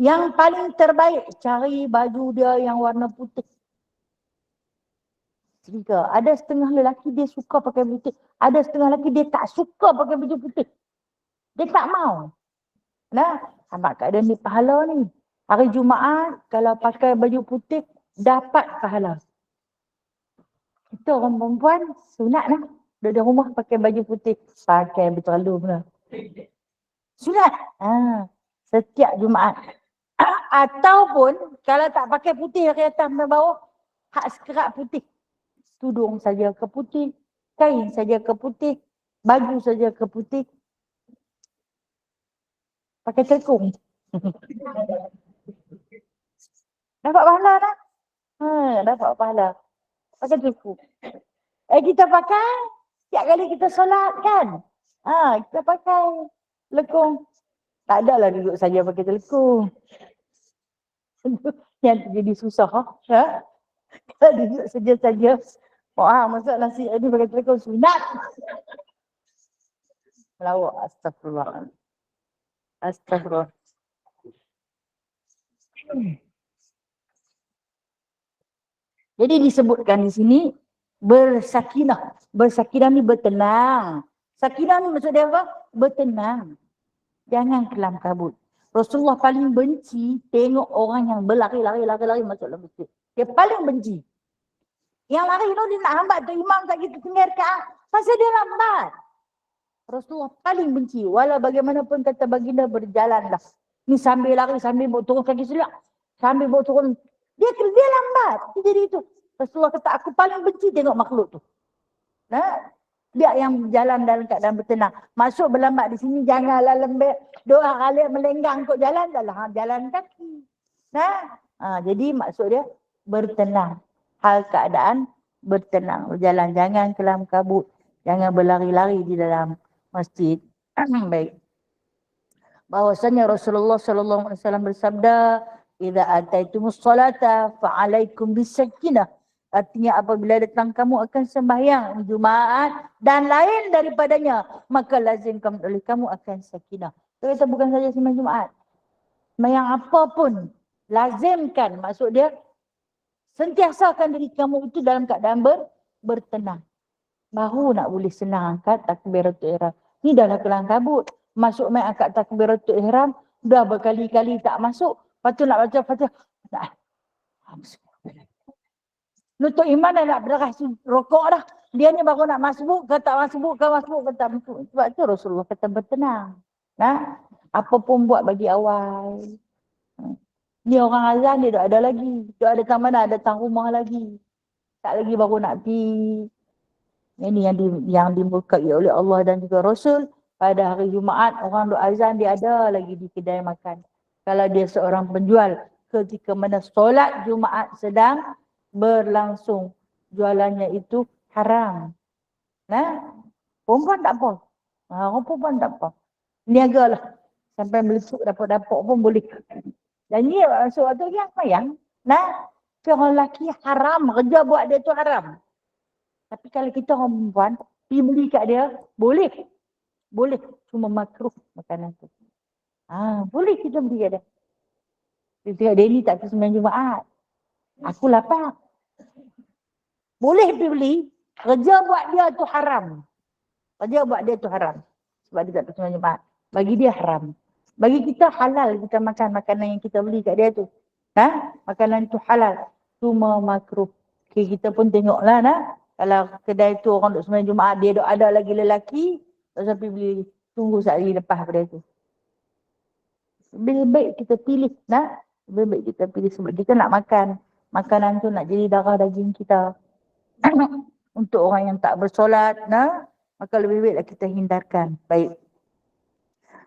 Yang paling terbaik cari baju dia yang warna putih. Jika ada setengah lelaki dia suka pakai putih. Ada setengah lelaki dia tak suka pakai baju putih. Dia tak mau. Sama keadaan ni pahala ni. Hari Jumaat kalau pakai baju putih dapat pahala. Kita orang perempuan sunat duduk di rumah pakai baju putih. Pakai berterlalu pula. Sunat. Setiap Jumaat. Ataupun kalau tak pakai putih dari atas dan bawah, hak sekerat putih. Tudung saja ke putih. Kain saja ke putih. Baju saja ke putih. Pakai telekung. Dapat pahala dapat pahala. Pakai telekung. Kita pakai setiap kali kita solat kan. Kita pakai telekung. Tak adalah duduk saja pakai telekung. Yang jadi susah. Kalau duduk saja-saja. Masak nasi ni pakai telekung sunat. Melawak. Astagfirullah. Jadi disebutkan di sini bersakinah. Bersakinah ni bertenang. Sakinah ni maksud dia apa? Bertenang. Jangan kelam kabut. Rasulullah paling benci tengok orang yang berlari-lari masuk dalam masjid. Dia paling benci. Yang lari tu dia nak hambat tu imam tak kita tinggal rakaat. Pasal dia lambat. Rasulullah paling benci. Walau bagaimanapun kata baginda berjalanlah. Ni sambil lari, sambil bawa turun kaki selak. Sambil bawa turun. Dia lambat. Jadi itu. Rasulullah kata aku paling benci tengok makhluk tu. Biar yang berjalan dalam keadaan bertenang. Masuk berlambat di sini janganlah lembek. Dua kali melenggang kot jalan. Jalan kaki. Jadi maksud dia bertenang. Hal keadaan bertenang. Berjalan. Jangan kelam kabut. Jangan berlari-lari di dalam masjid. Baik. Bahwasanya Rasulullah SAW bersabda, "Idza ataitumus salata fa'alaikum bisakinah." Artinya apabila datang kamu akan sembahyang Jumaat dan lain daripadanya, maka lazimkan oleh kamu akan sakinah. Itu kata bukan saja sembahyang Jumaat. Sembahyang apapun lazimkan, maksud dia sentiasakan diri kamu itu dalam keadaan bertenang. Baru nak boleh senang angkat takbiratul ihram. Ni dah kelang kabut. Masuk main angkat takbiratul ihram, dah berkali-kali tak masuk. Lepas tu nak baca Fatihah. Nutuk iman dah nak berdarah rokok dah. Dia ni baru nak masbuk, kata masbuk, kata masbuk. Sebab tu Rasulullah kata bertenang. Apa pun buat bagi awal. Ni orang azan dia tak ada lagi. Tak datang mana, datang rumah lagi. Tak lagi baru nak pergi. Ini yang dimurkai oleh Allah dan juga Rasul. Pada hari Jumaat, orang duk azan dia ada lagi di kedai makan. Kalau dia seorang penjual, ketika mana solat Jumaat sedang berlangsung, jualannya itu haram. Nah, perempuan tak apa. Orang perempuan tak apa. Niagalah. Sampai melesuk dapat-dapat pun boleh. Dan ni waktu yang sayang. Nah, orang lelaki haram. Kerja buat dia tu haram. Tapi kalau kita orang perempuan, pergi beli kat dia, boleh. Boleh. Cuma makruh makanan tu. Boleh kita beli kat dia. Dia tengok dia ni tak ke sembahyang Jumaat. Aku lapar. Boleh pergi beli. Kerja buat dia tu haram. Kerja buat dia tu haram. Sebab dia tak ke sembahyang Jumaat. Bagi dia haram. Bagi kita halal kita makan makanan yang kita beli kat dia tu. Makanan tu halal. Cuma makruh. Okay, kita pun tengoklah kalau kedai tu orang duk sembahyang Jumaat, dia duk ada lagi lelaki, tak sampai beli, tunggu sehari lepas pada tu. Lebih baik kita pilih, lebih baik kita pilih sebab kita nak makan. Makanan tu nak jadi darah daging kita. Untuk orang yang tak bersolat, maka lebih baiklah kita hindarkan. Baik.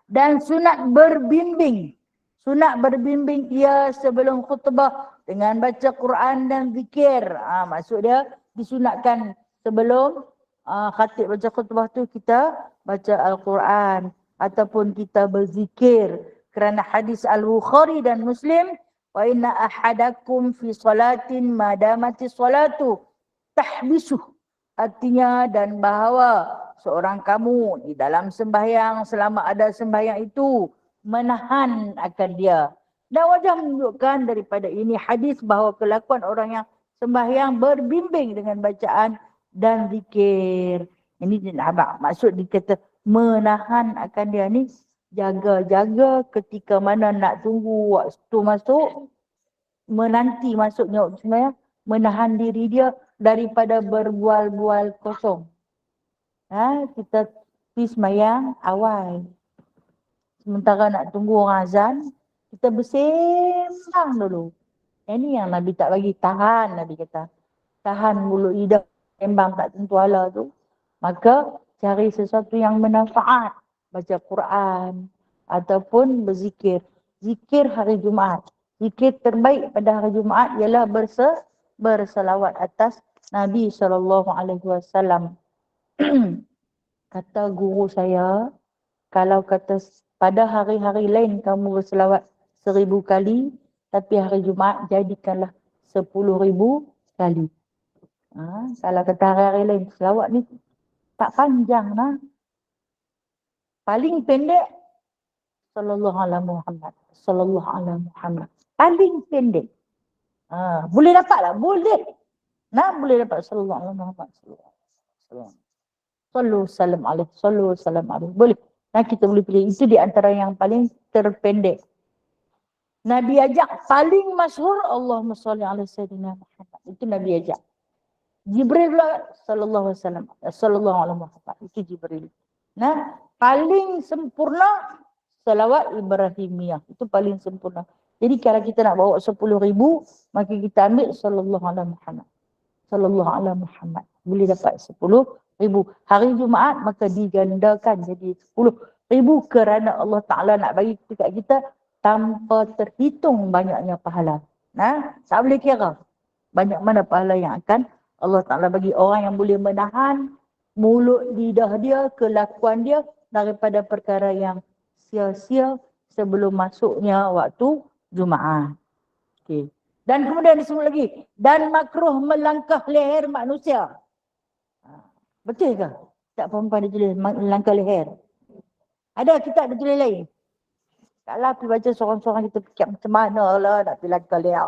Dan sunat berbimbing. Sunat berbimbing ia sebelum khutbah dengan baca Quran dan zikir. Maksud dia disunatkan sebelum khatib baca khutbah tu kita baca Al-Quran ataupun kita berzikir. Kerana hadis Al-Bukhari dan Muslim, wa inna ahadakum fi salatin madamati salatu tahbisuh. Artinya dan bahawa seorang kamu di dalam sembahyang selama ada sembahyang itu menahan akan dia. Dan wajah menunjukkan daripada ini hadis bahawa kelakuan orang yang sembahyang berbimbing dengan bacaan dan zikir. Ini maksud dikata menahan akan dia ni, jaga-jaga ketika mana nak tunggu waktu masuk, menanti masuknya waktu sembahyang, menahan diri dia daripada berbual-bual kosong. Kita pergi sembahyang awal. Sementara nak tunggu orang azan, kita bersembang dulu. Ini yang Nabi tak bagi, tahan Nabi kata. Tahan mulut lidah, sembang tak tentu ala tu. Maka cari sesuatu yang bermanfaat. Baca Quran ataupun berzikir. Zikir hari Jumaat. Zikir terbaik pada hari Jumaat ialah berselawat atas Nabi SAW. Kata guru saya, kalau kata pada hari-hari lain kamu berselawat 1000 kali, tapi hari Jumaat jadikanlah 10,000 kali. Kalau kata hari-hari lain, selawat ni tak panjang Paling pendek, Sallallahu Alaihi Muhammad. Sallallahu Alaihi Muhammad. Paling pendek. Boleh dapat tak? Boleh. Boleh dapat Sallallahu Alaihi Muhammad. Sallallahu salam alaihi. Boleh. Kita boleh pilih. Itu di antara yang paling terpendek. Nabi ajak paling masyhur Allahumma salli ala sayyidina Muhammad. Itu Nabi ajak. Jibril pula sallallahu alaihi wasallam. Sallallahu alaihi Muhammad. Itu Jibril. Paling sempurna salawat Ibrahimiyah. Itu paling sempurna. Jadi kalau kita nak bawa 10,000, maka kita ambil sallallahu alaihi Muhammad. Sallallahu alaihi Muhammad. Boleh dapat 10,000. Hari Jumaat maka digandakan jadi 10,000 kerana Allah Ta'ala nak bagi dekat kita tanpa terhitung banyaknya pahala. Tak boleh kira banyak mana pahala yang akan Allah Ta'ala bagi orang yang boleh menahan mulut lidah dia, kelakuan dia daripada perkara yang sia-sia sebelum masuknya waktu Jumaat. Okay. Dan kemudian disebut lagi, dan makruh melangkah leher manusia. Betul ke? Tak perempuan dia tulis melangkah leher. Ada kitab dia tulis lain. Kalau pergi baca seorang-seorang kita fikir macam mana lah nak pergi langkah leher.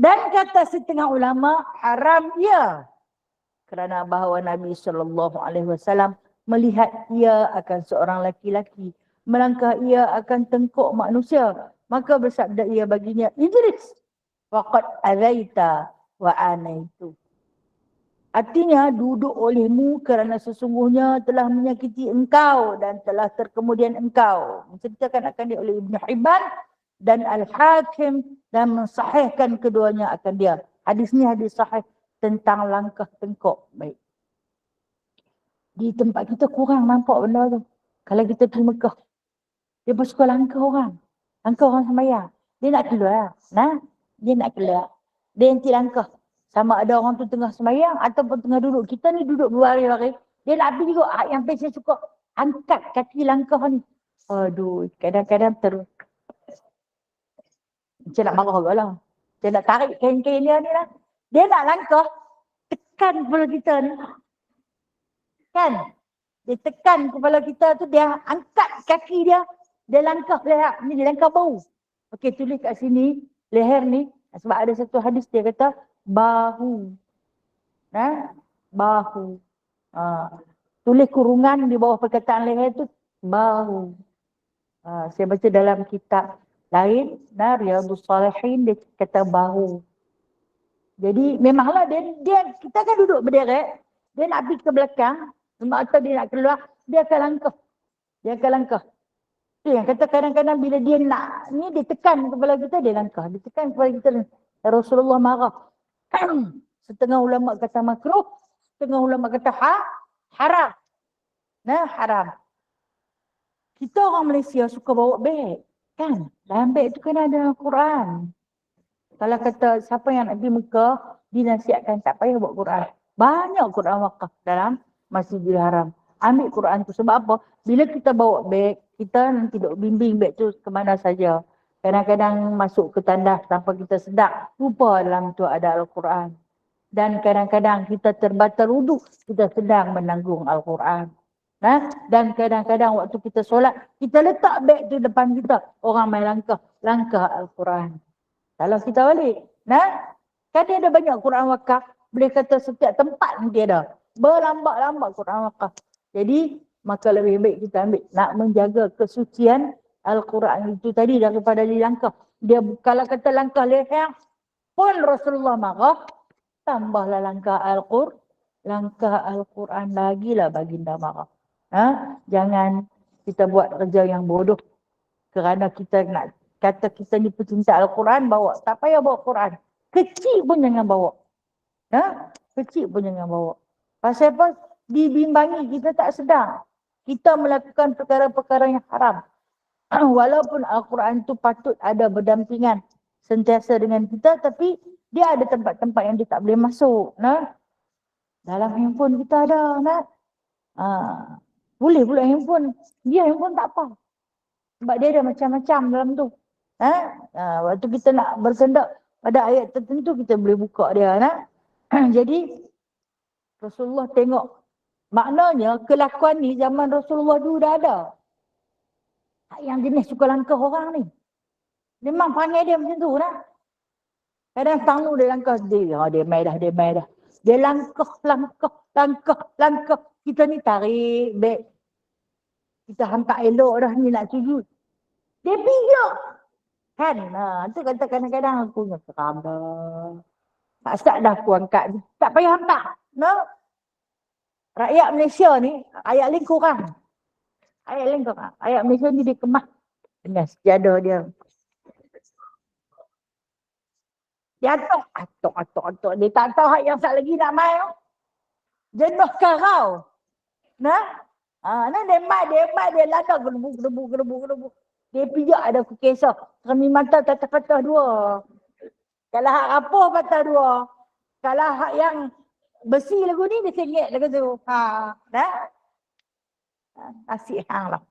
Dan kata setengah ulama, haram ia. Kerana bahawa Nabi SAW melihat ia akan seorang laki-laki. Melangkah ia akan tengkuk manusia. Maka bersabda ia baginya, Idris, waqad azaita wa anaitu. Artinya duduk olehmu kerana sesungguhnya telah menyakiti engkau dan telah terkemudian engkau. Menceritakan akan dia oleh Ibn Hibban dan Al-Hakim dan mensahihkan keduanya akan dia. Hadis ni hadis sahih tentang langkah tengkok. Baik. Di tempat kita kurang nampak benda tu. Kalau kita pergi Mekah, dia bersuka langkah orang. Langkah orang sembahyang. Dia nak keluar. Nah, dia nak keluar. Dia nanti langkah. Sama ada orang tu tengah sembahyang ataupun tengah duduk. Kita ni duduk berbaring-baring. Dia nak pergi juga. Yang saya suka angkat kaki langkah ni. Aduh, kadang-kadang macam nak marah juga lah. Macam nak tarik kain-kain dia ni lah. Dia nak langkah, tekan kepala kita ni. Kan? Dia tekan kepala kita tu, dia angkat kaki dia. Dia langkah leher. Ni dia langkah bau. Okey, tulis kat sini, leher ni. Sebab ada satu hadis dia kata, bahu. Bahu. Tulis kurungan di bawah perkataan leher tu, bahu. Saya baca dalam kitab lain, Riyadhus Salihin, dia kata bahu. Jadi memanglah dia kita kan duduk berderet, dia nak pergi ke belakang, atau dia nak keluar, dia akan langkah. Dia akan langkah. Tu yang kata kadang-kadang bila dia nak ni, dia tekan kepala kita, dia langkah. Dia tekan kepala kita, Rasulullah marah. Setengah ulama kata makruh, setengah ulama kata haram. Haram. Kita orang Malaysia suka bawa beg. Kan? Dalam beg tu kan ada Quran. Kalau kata siapa yang nak pergi Mekah, dinasihatkan tak payah bawa Quran. Banyak Quran wakaf dalam Masjidil Haram. Ambil Quran tu. Sebab apa? Bila kita bawa beg, kita nanti duk bimbing beg tu ke mana saja. Kadang-kadang masuk ke tandas tanpa kita sedar. Lupa dalam tu ada Al-Quran. Dan kadang-kadang kita terbatal wuduk, kita sedang menanggung Al-Quran. Dan kadang-kadang waktu kita solat, kita letak beg tu depan kita. Orang main langkah Al-Quran. Kalau kita balik, kan dia ada banyak Quran wakaf. Boleh kata setiap tempat nanti ada. Berlambak-lambak Quran wakaf. Jadi, maka lebih baik kita ambil. Nak menjaga kesucian Al-Quran itu tadi daripada dilangkah. Dia kalau kata langkah leher pun Rasulullah marah. Tambahlah langkah Al-Quran. Langkah Al-Quran lagilah baginda marah. Jangan kita buat kerja yang bodoh. Kerana kita nak kata kita ni pecinta Al-Quran, bawa. Tak payah bawa Quran. Kecil pun jangan bawa. Kecil pun jangan bawa. Pasal apa? Dibimbangi, kita tak sedar. Kita melakukan perkara-perkara yang haram. Walaupun Al-Quran tu patut ada berdampingan sentiasa dengan kita, tapi dia ada tempat-tempat yang dia tak boleh masuk. Dalam handphone kita ada. Boleh pula handphone. Dia handphone tak apa. Sebab dia ada macam-macam dalam tu. Waktu kita nak berkendak pada ayat tertentu, kita boleh buka dia. Jadi Rasulullah tengok. Maknanya kelakuan ni zaman Rasulullah dulu dah ada. Yang jenis suka langkah orang ni. Memang panggil dia macam tu. Kadang tangguh dia langkah sendiri. Dia mai dah. Dia langkah. Kita ni tarik beg. Kita hantar elok dah ni nak sujud. Dia pijak. Kan? Tu kata kadang-kadang aku nak seram dah. Tak start dah aku angkat. Tak payah hantar. Rakyat Malaysia ni, ayat lain kurang. Ayat Malaysia ni dia kemas dengan sejadah dia. Dia atok. Dia tak tahu hak yang sat lagi nak main. Jenuh karau. Dia mai, dia lada gerubu. Dia pijak ada aku kisah. Kami mata tak patah dua. Kalau hak rapuh patah dua. Kalau hak yang besi lagu ni dia sengit lagu tu. Asyik hang lah.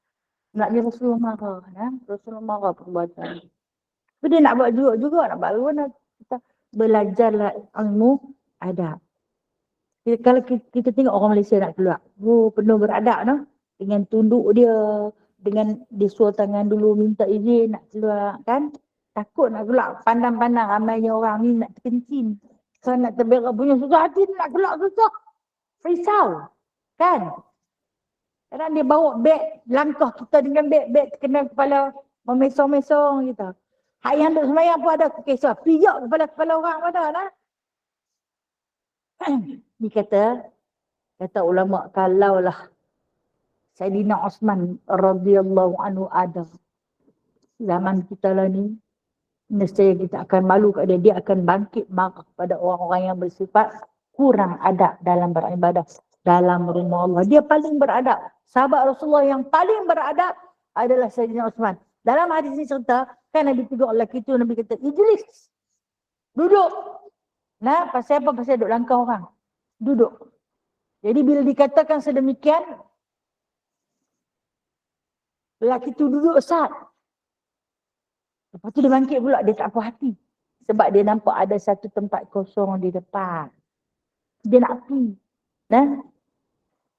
Nak dia Rasulullah marah. Rasulullah marah perbuatan. Tapi dia nak buat juga. Nak buat mana. Kita belajarlah ilmu adab. Kalau kita tengok orang Malaysia nak keluar. Penuh beradab. Dengan tunduk dia. Dengan dia suruh tangan dulu minta izin nak keluar. Kan? Takut nak keluar. Pandang-pandang ramainya orang ni nak terkencing. Kalau nak terberak punya susah hati nak keluar susah. Risau. Kan? Kadang dia bawa beg, langkah kita dengan beg kena kepala memesong-mesong kita. Hak yang duk semayang pun ada kisah. Pijak kepala orang pun ada. Ni kata ulama, kalaulah Sayyidina Osman radhiyallahu anhu ada. zaman kita lah ni, nescaya kita akan malu kepada dia akan bangkit marah pada orang-orang yang bersifat kurang adab dalam beribadah dalam rumah Allah. Dia paling beradab. Sahabat Rasulullah yang paling beradab adalah Sayyidina Uthman. Dalam hadis ini cerita, kan Nabi tegur lelaki itu, Nabi kata, "Ijlis, duduk." Nah, pasal apa? Pasal duduk langkah orang. Duduk. Jadi bila dikatakan sedemikian, lelaki itu duduk sat. Lepas tu dia bangkit pula, dia tak puas hati. Sebab dia nampak ada satu tempat kosong di depan. Dia nak pergi. Nah,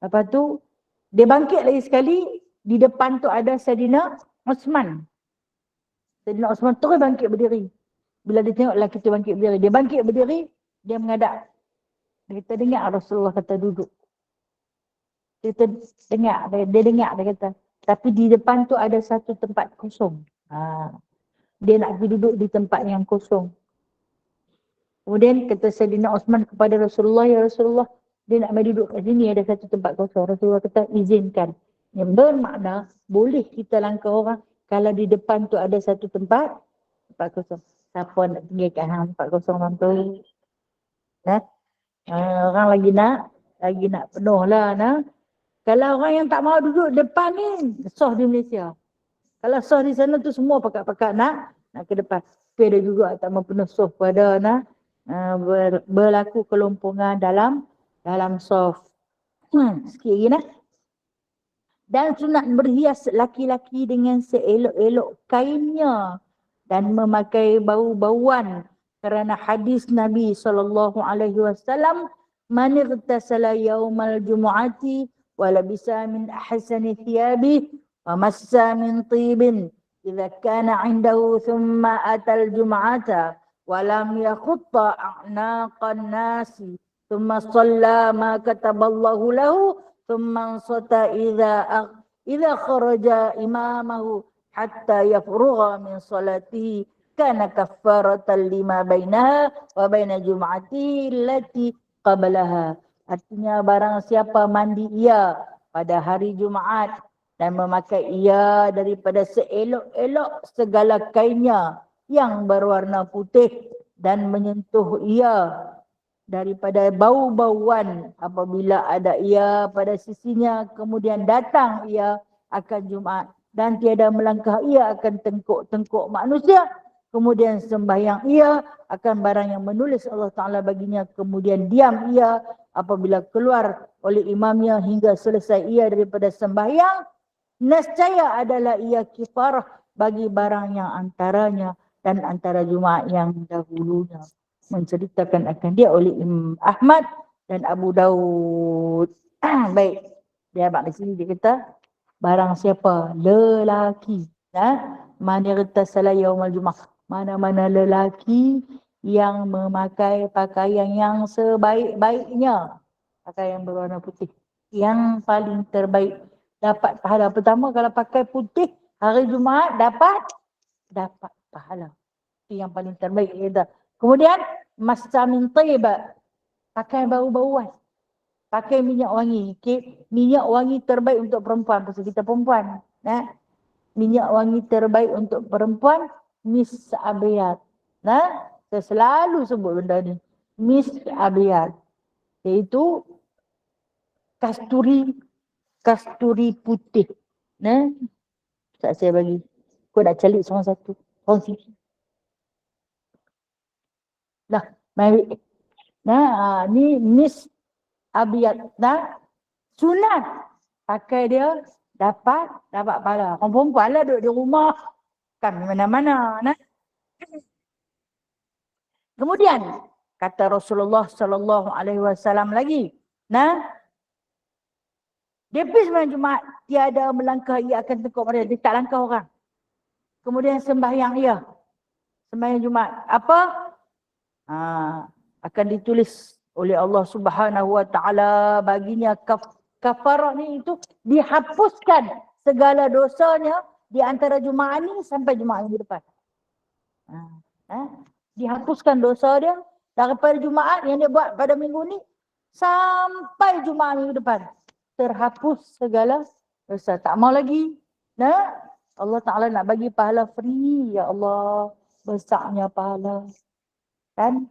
lepas tu, dia bangkit lagi sekali, di depan tu ada Sayyidina Uthman. Sayyidina Uthman terus bangkit berdiri. Bila dia tengok lelaki tu bangkit berdiri, dia bangkit berdiri, dia menghadap. Dia kata, dengar Rasulullah kata duduk. Dia kata, dengar, dia dengar, dia kata. Tapi di depan tu ada satu tempat kosong. Dia nak pergi duduk di tempat yang kosong. Kemudian kata Sayyidina Uthman kepada Rasulullah, ya Rasulullah, dia nak main duduk kat sini, ada satu tempat kosong. Rasulullah kata, izinkan. Yang bermakna, boleh kita langkah orang kalau di depan tu ada satu tempat kosong. Siapa nak tinggal kat tempat kosong tu? Orang lagi nak penuh lah. Kalau orang yang tak mahu duduk depan ni, soh di Malaysia. Kalau soh di sana tu semua pakat-pakat nak ke depan. Tapi ada juga tak mahu penuh soh pada berlaku kelompongan dalam soh. Sikit lagi Dan sunat berhias laki-laki dengan seelok-elok kainnya dan memakai bau-bauan kerana hadis Nabi SAW, man irtasala yaumal jumu'ati wa labisa min ahsani thiyabi wa massa min tibin idza kana 'indahu thumma atal jumu'ata wa lam yakhutta a'naqan nasi thumma shalla ma kataballahu lahu thumma ansata idza kharaja imamahu hatta yafrugha min salatihi kana kaffaratan lima bainaha wa baina jum'ati allati qablaha. Artinya barang siapa mandi ia pada hari Jumaat dan memakai ia daripada seelok-elok segala kainnya yang berwarna putih dan menyentuh ia daripada bau-bauan apabila ada ia pada sisinya, kemudian datang ia akan Jumaat dan tiada melangkah ia akan tengkuk-tengkuk manusia, kemudian sembahyang ia akan barang yang menulis Allah Ta'ala baginya, kemudian diam ia apabila keluar oleh imamnya hingga selesai ia daripada sembahyang, nescaya adalah ia kifarah bagi barang yang antaranya dan antara Jumaat yang dahulunya. Menceritakan akan dia oleh Imam Ahmad dan Abu Daud. Baik, dia abang di sini dia kata, barang siapa lelaki, man irtasala yaumal jumu'ah, mana-mana lelaki yang memakai pakaian yang sebaik-baiknya, pakaian berwarna putih, yang paling terbaik, dapat pahala. Pertama, kalau pakai putih hari Jumaat dapat pahala. Itu yang paling terbaik kita. Kemudian massa min tayyiba, pakai bau-bauan, pakai minyak wangi. Minyak wangi terbaik untuk perempuan, pasal kita perempuan. Minyak wangi terbaik untuk perempuan misk abiyat. Saya selalu sebut benda ni, misk abiyat, iaitu kasturi putih. Tak saya bagi. Kau nak calik seorang satu. Kongsi. Mari. Ni misk abiyat. Sunat. Pakai dia dapat pahala. Orang perempuan lah duduk di rumah. Kan mana-mana. Kemudian kata Rasulullah SAW lagi. Dia pergi sembahyang Jumaat, tiada melangkah ia akan tengkuk pada dia, tak langkah orang. Kemudian sembahyang ia, sembahyang Jumaat. Apa? Akan ditulis oleh Allah Subhanahu Wa Taala baginya kafarah ni, itu dihapuskan segala dosanya di antara Jumaat ni sampai Jumaat minggu depan. Dihapuskan dosa dia daripada Jumaat yang dia buat pada minggu ni sampai Jumaat minggu depan. Terhapus segala dosa. Tak mau lagi Allah Ta'ala nak bagi pahala free. Ya Allah, besarnya pahala. Kan?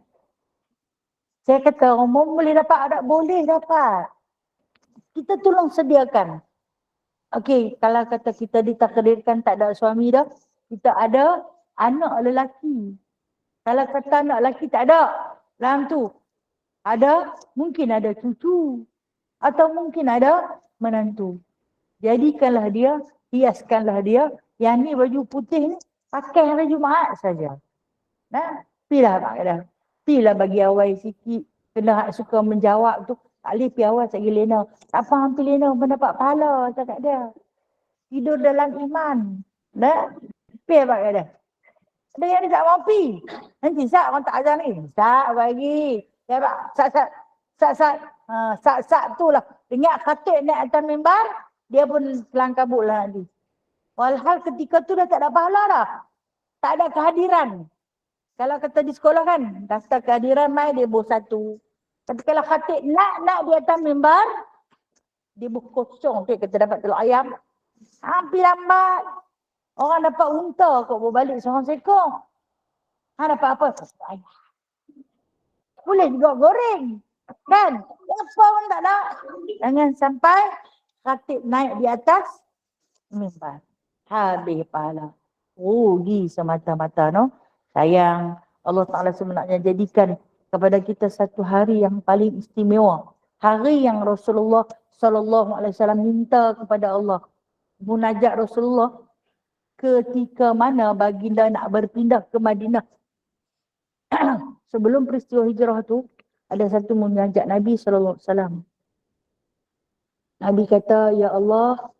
Saya kata, orang boleh dapat, tak boleh dapat. Kita tolong sediakan. Okey, kalau kata kita ditakdirkan tak ada suami dah, kita ada anak lelaki. Kalau kata anak lelaki tak ada dalam tu, ada, mungkin ada cucu. Atau mungkin ada menantu. Jadikanlah dia, hiaskanlah dia. Yang ni baju putih ni, pakai hari Jumaat saja. Nah, pilah Pak Kedah. Pilah bagi awal sikit. Kena suka menjawab tu. Tak boleh pi awal lagi lena. Tak apa hampir lena mendapat pahala cakap dia. Tidur dalam iman. Nah, pi Pak Kedah. Ada yang dia tak mau pi. Nanti sat orang tak azan ni. Sat bagi. Ya Pak, sat. Sat tu lah. Dengar khatib naik atas mimbar, dia pun kelang kabut lah nanti. Walhal ketika tu dah tak ada pahala dah. Tak ada kehadiran. Kalau kata di sekolah kan, daftar kehadiran mai dia bos 1. Tapi kalau khatib nak di atas mimbar, dia bos kosong tu kata dapat telur ayam. Hampir lambat. Orang dapat unta kok bawa balik seorang sekor. Dapat apa? Ayam. Boleh juga goreng. Kan? Apa pun tak ada. Jangan sampai khatib naik di atas mimbar. Habis pahala. Rugi semata-mata, no? Sayang, Allah Ta'ala sebenarnya jadikan kepada kita satu hari yang paling istimewa. Hari yang Rasulullah SAW minta kepada Allah. Munajat Rasulullah ketika mana baginda nak berpindah ke Madinah. Sebelum peristiwa hijrah tu, ada satu munajat Nabi SAW. Nabi kata, Ya Allah,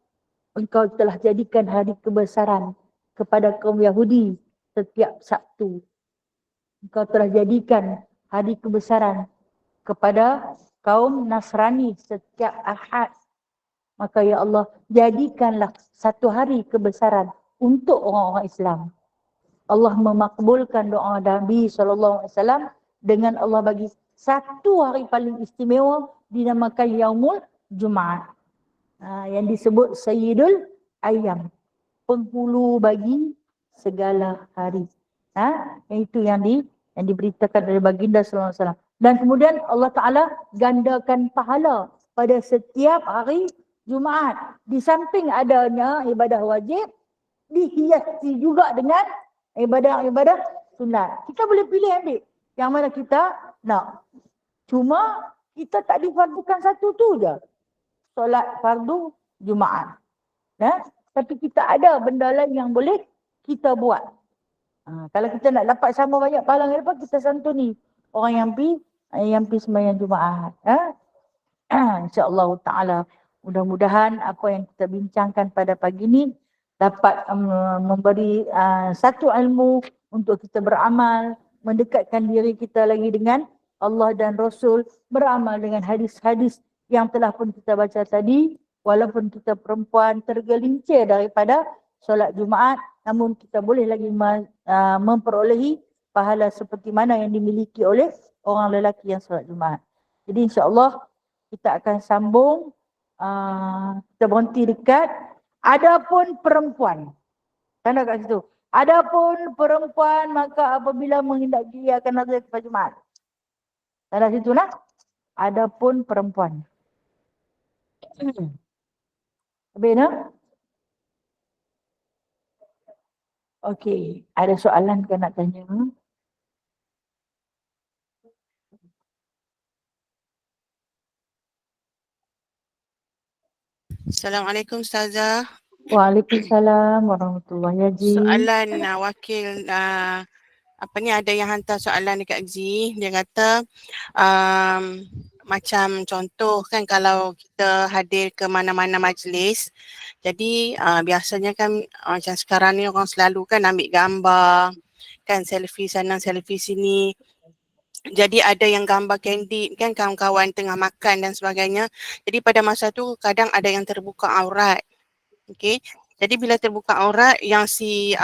Engkau telah jadikan hari kebesaran kepada kaum Yahudi setiap Sabtu. Engkau telah jadikan hari kebesaran kepada kaum Nasrani setiap Ahad. Maka ya Allah, jadikanlah satu hari kebesaran untuk orang-orang Islam. Allah memakbulkan doa Nabi SAW dengan Allah bagi satu hari paling istimewa dinamakan Yaumul Jumaat. Yang disebut Sayyidul Ayyam. Penghulu bagi segala hari. Itu yang diberitakan oleh baginda SAW. Dan kemudian Allah Ta'ala gandakan pahala pada setiap hari Jumaat. Di samping adanya ibadah wajib, dihiasi juga dengan ibadah-ibadah sunat. Kita boleh pilih ambil yang mana kita nak. Cuma kita tak difardukan satu tu je. Solat fardu Jumaat. Tapi kita ada benda lain yang boleh kita buat. Kalau kita nak dapat sama banyak pahala dengan lepas, kita santuni orang yang pi sembahyang Jumaat. InsyaAllah ta'ala. Mudah-mudahan apa yang kita bincangkan pada pagi ni dapat memberi satu ilmu untuk kita beramal, mendekatkan diri kita lagi dengan Allah dan Rasul, beramal dengan hadis-hadis yang telah pun kita baca tadi. Walaupun kita perempuan tergelincir daripada solat Jumaat, namun kita boleh lagi memperolehi pahala seperti mana yang dimiliki oleh orang lelaki yang solat Jumaat. Jadi insya-Allah kita akan sambung. Kita berhenti dekat adapun perempuan. Tanda kat situ. Adapun perempuan maka apabila menghendaki ia akan nazar kepada Jumaat. Tanda situ nah. Adapun perempuan. Habis nak? Okey, ada soalan ke nak tanya? Assalamualaikum Ustazah. Waalaikumsalam warahmatullahi wabarakatuh. Soalan wakil ada yang hantar soalan dekat Exi. Dia kata macam contoh kan kalau kita hadir ke mana-mana majlis, jadi biasanya kan macam sekarang ni orang selalu kan ambil gambar, kan selfie sana selfie sini. Jadi ada yang gambar candid kan, kawan-kawan tengah makan dan sebagainya. Jadi pada masa tu kadang ada yang terbuka aurat. Okey. Jadi bila terbuka aurat, yang si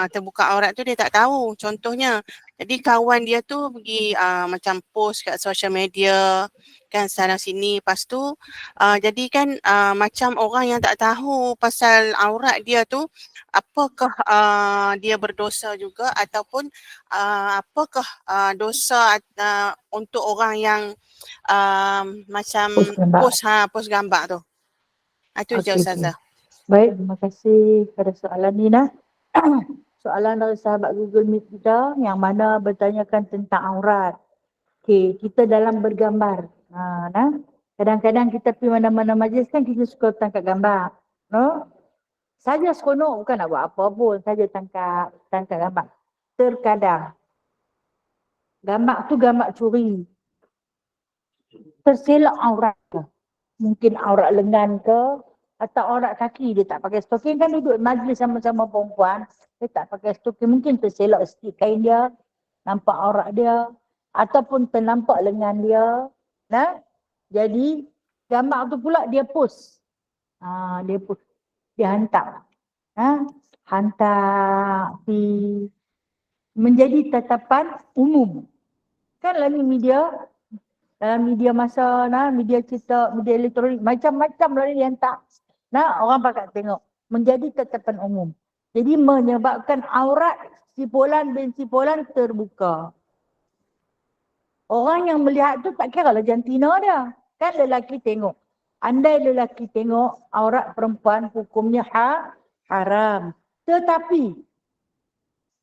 terbuka aurat tu dia tak tahu contohnya. Jadi kawan dia tu pergi macam post kat social media kan sana sini. Lepas tu jadi kan macam orang yang tak tahu pasal aurat dia tu, apakah dia berdosa juga ataupun apakah dosa untuk orang yang macam Post gambar. post gambar tu. Itu je Okey, okey. Ustazah. Baik, terima kasih pada soalan ni nah. Soalan dari sahabat Google Meet kita yang mana bertanyakan tentang aurat. Okey, kita dalam bergambar. Nah. Kadang-kadang kita pergi mana-mana majlis kan kita suka tangkap gambar. No? Saja seronok bukan nak buat apa pun, saja tangkap gambar. Terkadang gambar tu gambar curi. Terselak aurat ke. Mungkin aurat lengan ke atau aurat kaki, dia tak pakai stoking kan, duduk majlis sama-sama perempuan, dia tak pakai stoking, mungkin terselak sikit kain dia, nampak aurat dia ataupun ternampak lengan dia. Nah, jadi gambar tu pula dia post. Dia post, dia hantar. Hantar menjadi tatapan umum. Kan dalam media masa, media cetak, media elektronik, macam-macam lah dia hantar. Orang pakat tengok. Menjadi tatapan umum. Jadi menyebabkan aurat si Fulan bin si Fulan terbuka. Orang yang melihat tu tak kira lah jantina dia. Kan lelaki tengok. Andai lelaki tengok aurat perempuan, hukumnya haram. Tetapi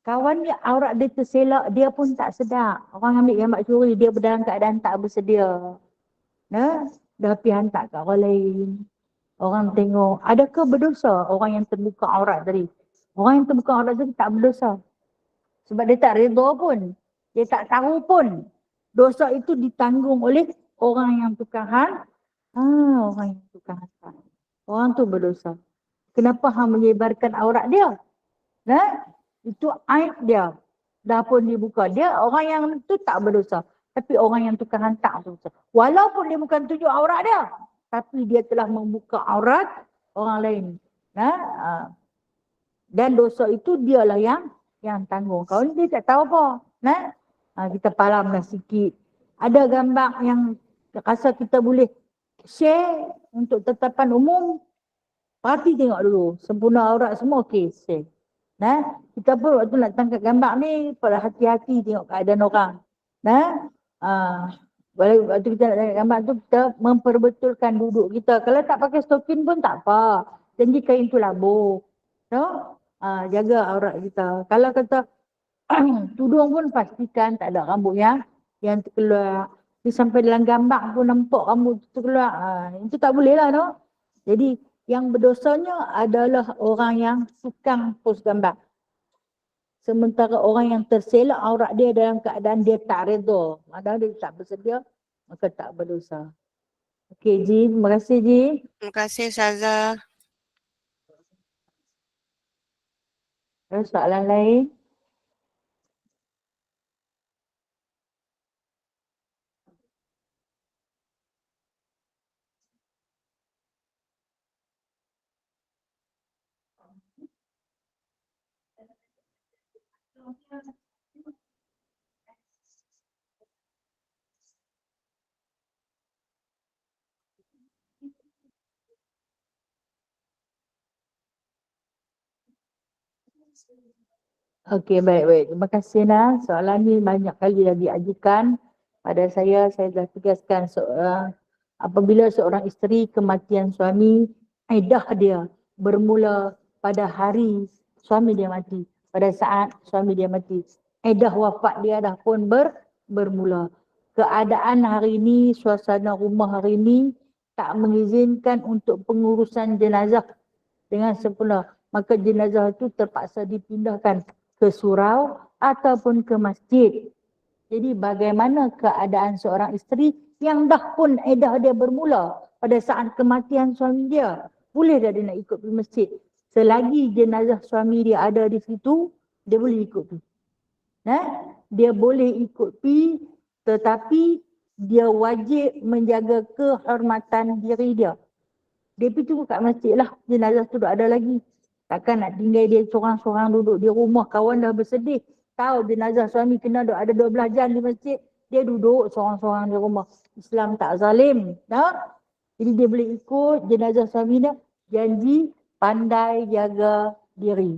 kawan dia aurat dia terselak, dia pun tak sedar. Orang ambil gambar curi, dia dalam keadaan tak bersedia. Dah pergi hantar kat orang lain. Orang tengok, adakah berdosa orang yang terbuka aurat tadi? Orang yang terbuka aurat tadi tak berdosa. Sebab dia tak redha pun. Dia tak tahu pun. Dosa itu ditanggung oleh orang yang tukang orang yang tukang hantar. Orang tu berdosa. Kenapa hang menyebarkan aurat dia? Itu aib dia. Dah pun dibuka. Dia orang yang tu tak berdosa. Tapi orang yang tukang hantar tu berdosa. Walaupun dia bukan tunjuk aurat dia. Tapi dia telah membuka aurat orang lain. Dan dosa itu dialah yang tanggung. Kalau ni dia tak tahu apa. Kita fahamlah sikit. Ada gambar yang rasa kita boleh share untuk tetapan umum. Parti tengok dulu. Sempurna aurat semua okey, share. Kita pun waktu nak tangkap gambar ni pada hati-hati tengok keadaan orang. Waktu kita nak tangkap gambar tu kita memperbetulkan duduk kita. Kalau tak pakai stokin pun tak apa. Janji kain tu labur. Jaga aurat kita. Kalau kata tudung pun pastikan tak ada rambut yang terkeluar. Sampai dalam gambar pun nampak rambut terkeluar. Itu tak boleh lah. Jadi yang berdosanya adalah orang yang tukang post gambar. Sementara orang yang terselak aurat dia dalam keadaan dia tak redha. Padahal dia tak bersedia, maka tak berdosa. Okey Ji, terima kasih Ji. Terima kasih Ustazah. Soalan lain? Okey, baik-baik. Terima kasih Nah. Soalan ni banyak kali dah diajukan pada saya. Saya dah tegaskan apabila seorang isteri kematian suami, iddah dia bermula pada hari suami dia mati. Pada saat suami dia mati. Iddah wafat dia dah pun bermula. Keadaan hari ini, suasana rumah hari ini tak mengizinkan untuk pengurusan jenazah dengan sempurna. Maka jenazah itu terpaksa dipindahkan ke surau ataupun ke masjid. Jadi bagaimana keadaan seorang isteri yang dah pun iddah dia bermula pada saat kematian suami dia? Boleh dah dia nak ikut pergi masjid? Selagi jenazah suami dia ada di situ, dia boleh ikut pergi. Dia boleh ikut pergi, tetapi dia wajib menjaga kehormatan diri dia. Dia pergi tunggu kat masjid lah, jenazah tu dah ada lagi. Takkan nak tinggal dia seorang-seorang duduk di rumah, kawan dah bersedih. tahu jenazah suami kena ada 12 jam di masjid, dia duduk seorang-seorang di rumah. Islam tak zalim. Jadi dia boleh ikut jenazah suami dia, janji pandai jaga diri.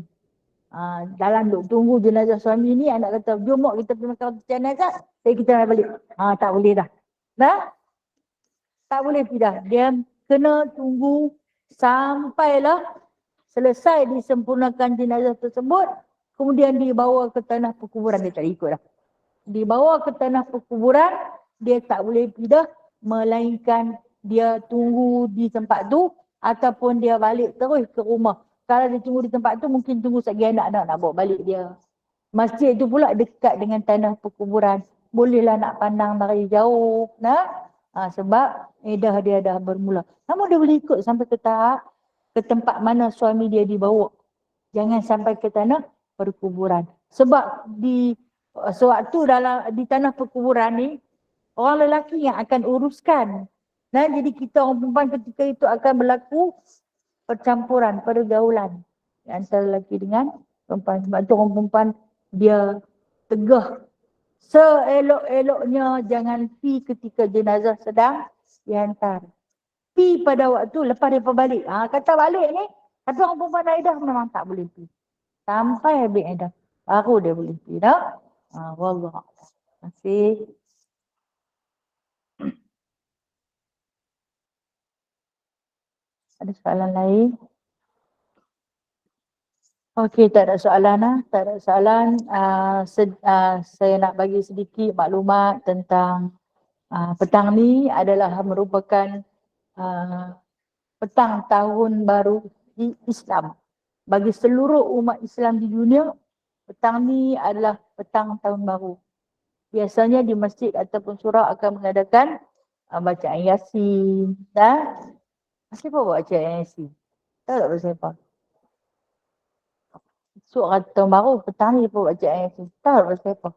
Dalam duk tunggu jenazah suami ni, anak kata, jom mak kita pergi makan jenazah, jadi kita nak balik. Tak boleh dah. Tak boleh pergi dah. Dia kena tunggu sampailah selesai disempurnakan jenazah tersebut, kemudian dibawa ke tanah perkuburan. Dia tak ikut dah. Dibawa ke tanah perkuburan, dia tak boleh pergi dah, melainkan dia tunggu di tempat tu ataupun dia balik terus ke rumah. Kalau dia tunggu di tempat tu, mungkin tunggu sagi anak nak bawa balik dia. Masjid tu pula dekat dengan tanah perkuburan. Bolehlah nak pandang dari jauh. Sebab edah dia dah bermula. Namun dia boleh ikut sampai ke tahap ke tempat mana suami dia dibawa. Jangan sampai ke tanah perkuburan. Sebab sewaktu di tanah perkuburan ni, orang lelaki yang akan uruskan. Jadi kita orang perempuan ketika itu akan berlaku percampuran, pergaulan antara lelaki dengan perempuan. Sebab tu orang perempuan dia tegah. Seelok-eloknya jangan pi ketika jenazah sedang dihantar. Pi pada waktu lepas dia balik. Kata balik ni, tapi orang perempuan dah edah memang tak boleh pi. Sampai habis edah, baru dia boleh pi dah. Wallah. Terima kasih. Ada soalan lain? Okey, tak ada soalan. Tak ada soalan. Saya nak bagi sedikit maklumat tentang petang ni adalah merupakan petang tahun baru di Islam. Bagi seluruh umat Islam di dunia, petang ni adalah petang tahun baru. Biasanya di masjid ataupun surau akan mengadakan bacaan Yasin. Siapa buat bacaan Yasin? Tahu tak pasal apa? Surah tahun baru, petang ni buat bacaan Yasin. Tahu tak pasal apa?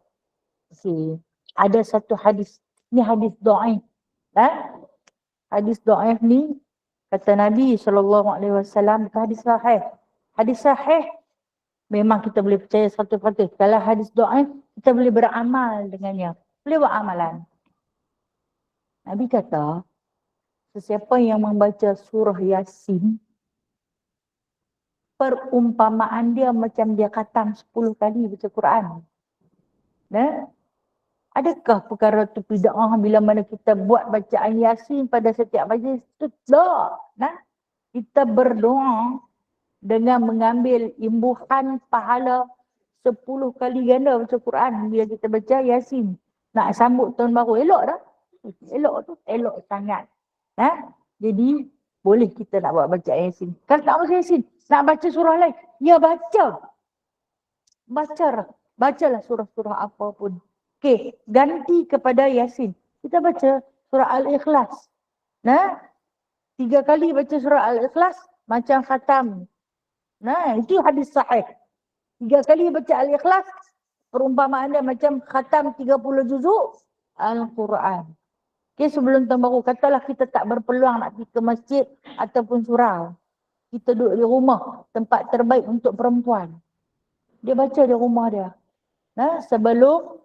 Okey. Ada satu hadis. Ni hadis do'if. Hadis do'if ni kata Nabi SAW, hadis sahih. Hadis sahih memang kita boleh percaya 100%. Kalau hadis do'if, kita boleh beramal dengannya. Boleh buat amalan. Nabi kata, sesiapa yang membaca surah Yasin, perumpamaan dia macam dia khatam 10 kali baca Quran. Adakah perkara tu bid'ah bila mana kita buat bacaan Yasin pada setiap majlis? Itu tak. Kita berdoa dengan mengambil imbuhan pahala 10 kali ganda baca Quran bila kita baca Yasin. Nak sambut tahun baru, elok dah. Elok tu, elok sangat. Jadi, boleh kita nak buat baca Yasin. Kalau tak baca Yasin, nak baca surah lain, ya baca. Bacalah surah-surah apapun. Okey, ganti kepada Yasin. Kita baca surah Al-Ikhlas. 3 kali baca surah Al-Ikhlas, macam khatam. Itu hadis sahih. 3 kali baca Al-Ikhlas, perumpamaan dia macam khatam 30 juzuk Al-Quran. Okay, sebelum tahun baru, katalah kita tak berpeluang nak pergi ke masjid ataupun surau. Kita duduk di rumah, tempat terbaik untuk perempuan. Dia baca di rumah dia. Sebelum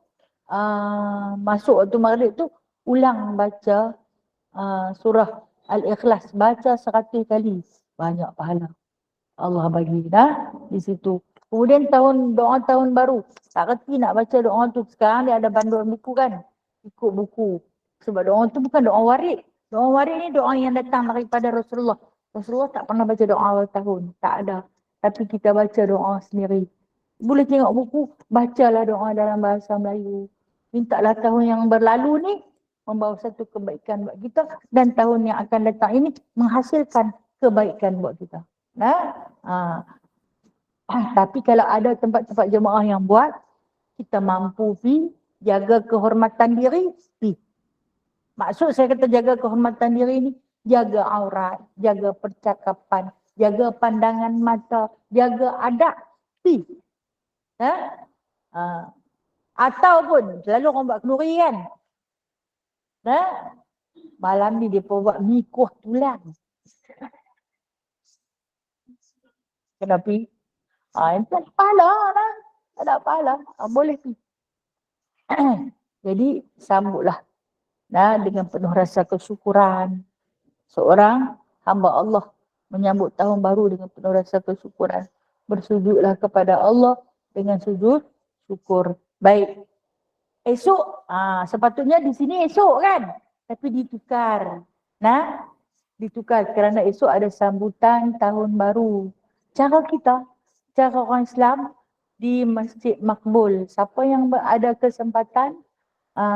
masuk waktu maghrib tu, ulang baca surah Al-Ikhlas. Baca 100 kali. Banyak pahala Allah bagi di situ. Kemudian doa tahun baru. Tak reti nak baca doa tu. Sekarang dia ada panduan buku kan. Ikut buku. Sebab doa tu bukan doa warid. Doa warid ni doa yang datang daripada Rasulullah. Rasulullah tak pernah baca doa awal tahun. Tak ada. Tapi kita baca doa sendiri. Boleh tengok buku, bacalah doa dalam bahasa Melayu. Mintalah tahun yang berlalu ni membawa satu kebaikan buat kita. Dan tahun yang akan datang ini menghasilkan kebaikan buat kita. Tapi kalau ada tempat-tempat jemaah yang buat, kita mampu pergi, jaga kehormatan diri, pergi. Maksud saya kata jaga kehormatan diri ni, jaga aurat, jaga percakapan, jaga pandangan mata, jaga adab, pergi. Ataupun, selalu orang buat kenduri kan. Malam ni dia pun buat mi kuah tulang. Kenapa? Itu pahala lah. tak ada pahala. Boleh pi. Jadi sambutlah dengan penuh rasa kesyukuran. Seorang hamba Allah menyambut tahun baru dengan penuh rasa kesyukuran. Bersujudlah kepada Allah dengan sujud syukur. Baik. Esok, sepatutnya di sini esok kan? Tapi ditukar. Ditukar kerana esok ada sambutan tahun baru. Cara kita, cara orang Islam di Masjid Makbul. Siapa yang ada kesempatan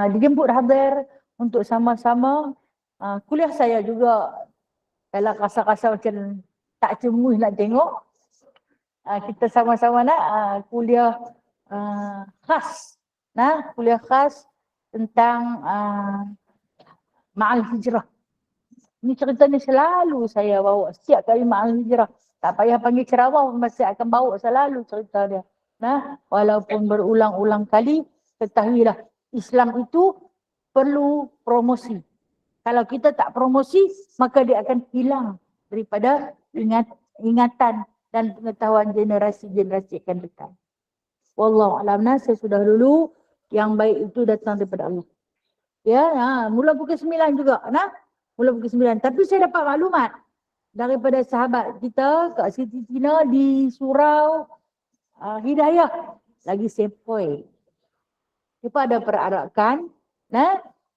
dijemput hadir untuk sama-sama kuliah saya juga. Kalau rasa-rasa macam tak cemuih nak tengok, kita sama-sama nak kuliah khas. Kuliah khas tentang Ma'al Hijrah. Ini cerita ni selalu saya bawa. Setiap kali Ma'al Hijrah. Tak payah panggil ceramah, masih akan bawa selalu cerita dia. Walaupun berulang-ulang kali, ketahuilah Islam itu perlu promosi. Kalau kita tak promosi, maka dia akan hilang daripada ingatan dan pengetahuan generasi-generasi akan datang. Wallahu a'lam. Saya sudah dulu, yang baik itu datang daripada Allah. Ya, mula pukul 9 juga. Mula pukul 9. Tapi saya dapat maklumat daripada sahabat kita Kak Siti Tina di surau Hidayah lagi sepoi. Mereka ada perarakan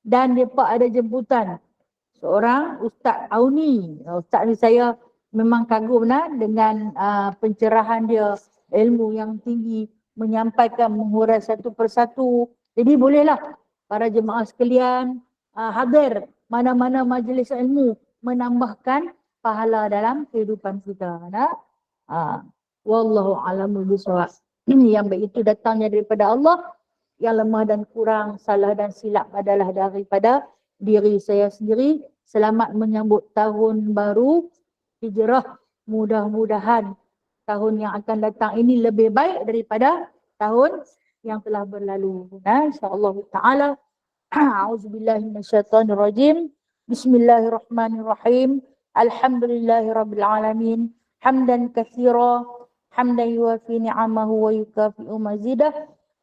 dan mereka ada jemputan seorang Ustaz Auni. Ustaz ni saya memang kagum dengan pencerahan dia, ilmu yang tinggi, menyampaikan, mengurai satu persatu. Jadi bolehlah para jemaah sekalian hadir mana-mana majlis ilmu, menambahkan pahala dalam kehidupan kita. Wallahu a'lamu bishawab. Yang baik itu datangnya daripada Allah, yang lemah dan kurang, salah dan silap adalah daripada diri saya sendiri. Selamat menyambut tahun baru Hijrah. Mudah-mudahan tahun yang akan datang ini lebih baik daripada tahun yang telah berlalu. InsyaAllah ta'ala. A'udzubillahi minasyaitanirrajim. Bismillahirrahmanirrahim. Alhamdulillahirrabbilalamin. Hamdan katsira, hamdan yuwafi ni'amahu wa yukafi'u mazidah.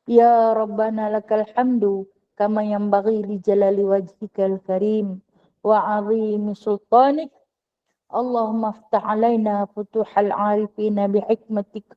Ya Rabbana lakal hamdu kama yanbaghi li jalali wajhikal karim wa 'azimi sultanik. Allahumma aftah alaina futuhal arifina bihikmatik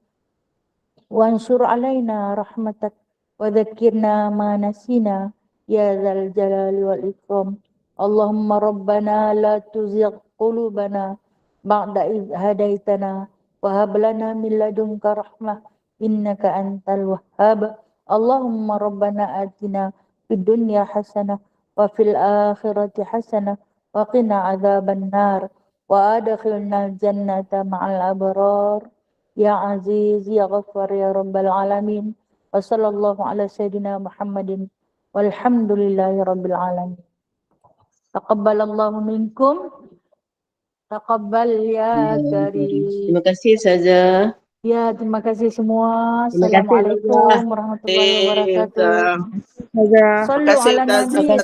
wa ansur alaina rahmatak wa dhakkirna ma nasina ya dzal jalali wal ikram. Allahumma rabbana la tuzigh qulubana ba'da idh hadaitana wa hab lana min ladunka rahmah innaka antal wahhab. Allahumma rabbana atina fid dunya hasanah wa fil akhirati hasanah wa qina adzaban nar wa adkhilna jannata ma'al abrar ya aziz ya ghaffar ya rabbal alamin. Wa sallallahu ala sayyidina Muhammadin walhamdulillahi rabbil alamin. Taqabbalallahu minkum. Taqabbal ya karim. Terima kasih Saza. Ya, terima kasih semua. Terima kasih, Assalamualaikum warahmatullahi wabarakatuh. Saza. Sallu ala nabi.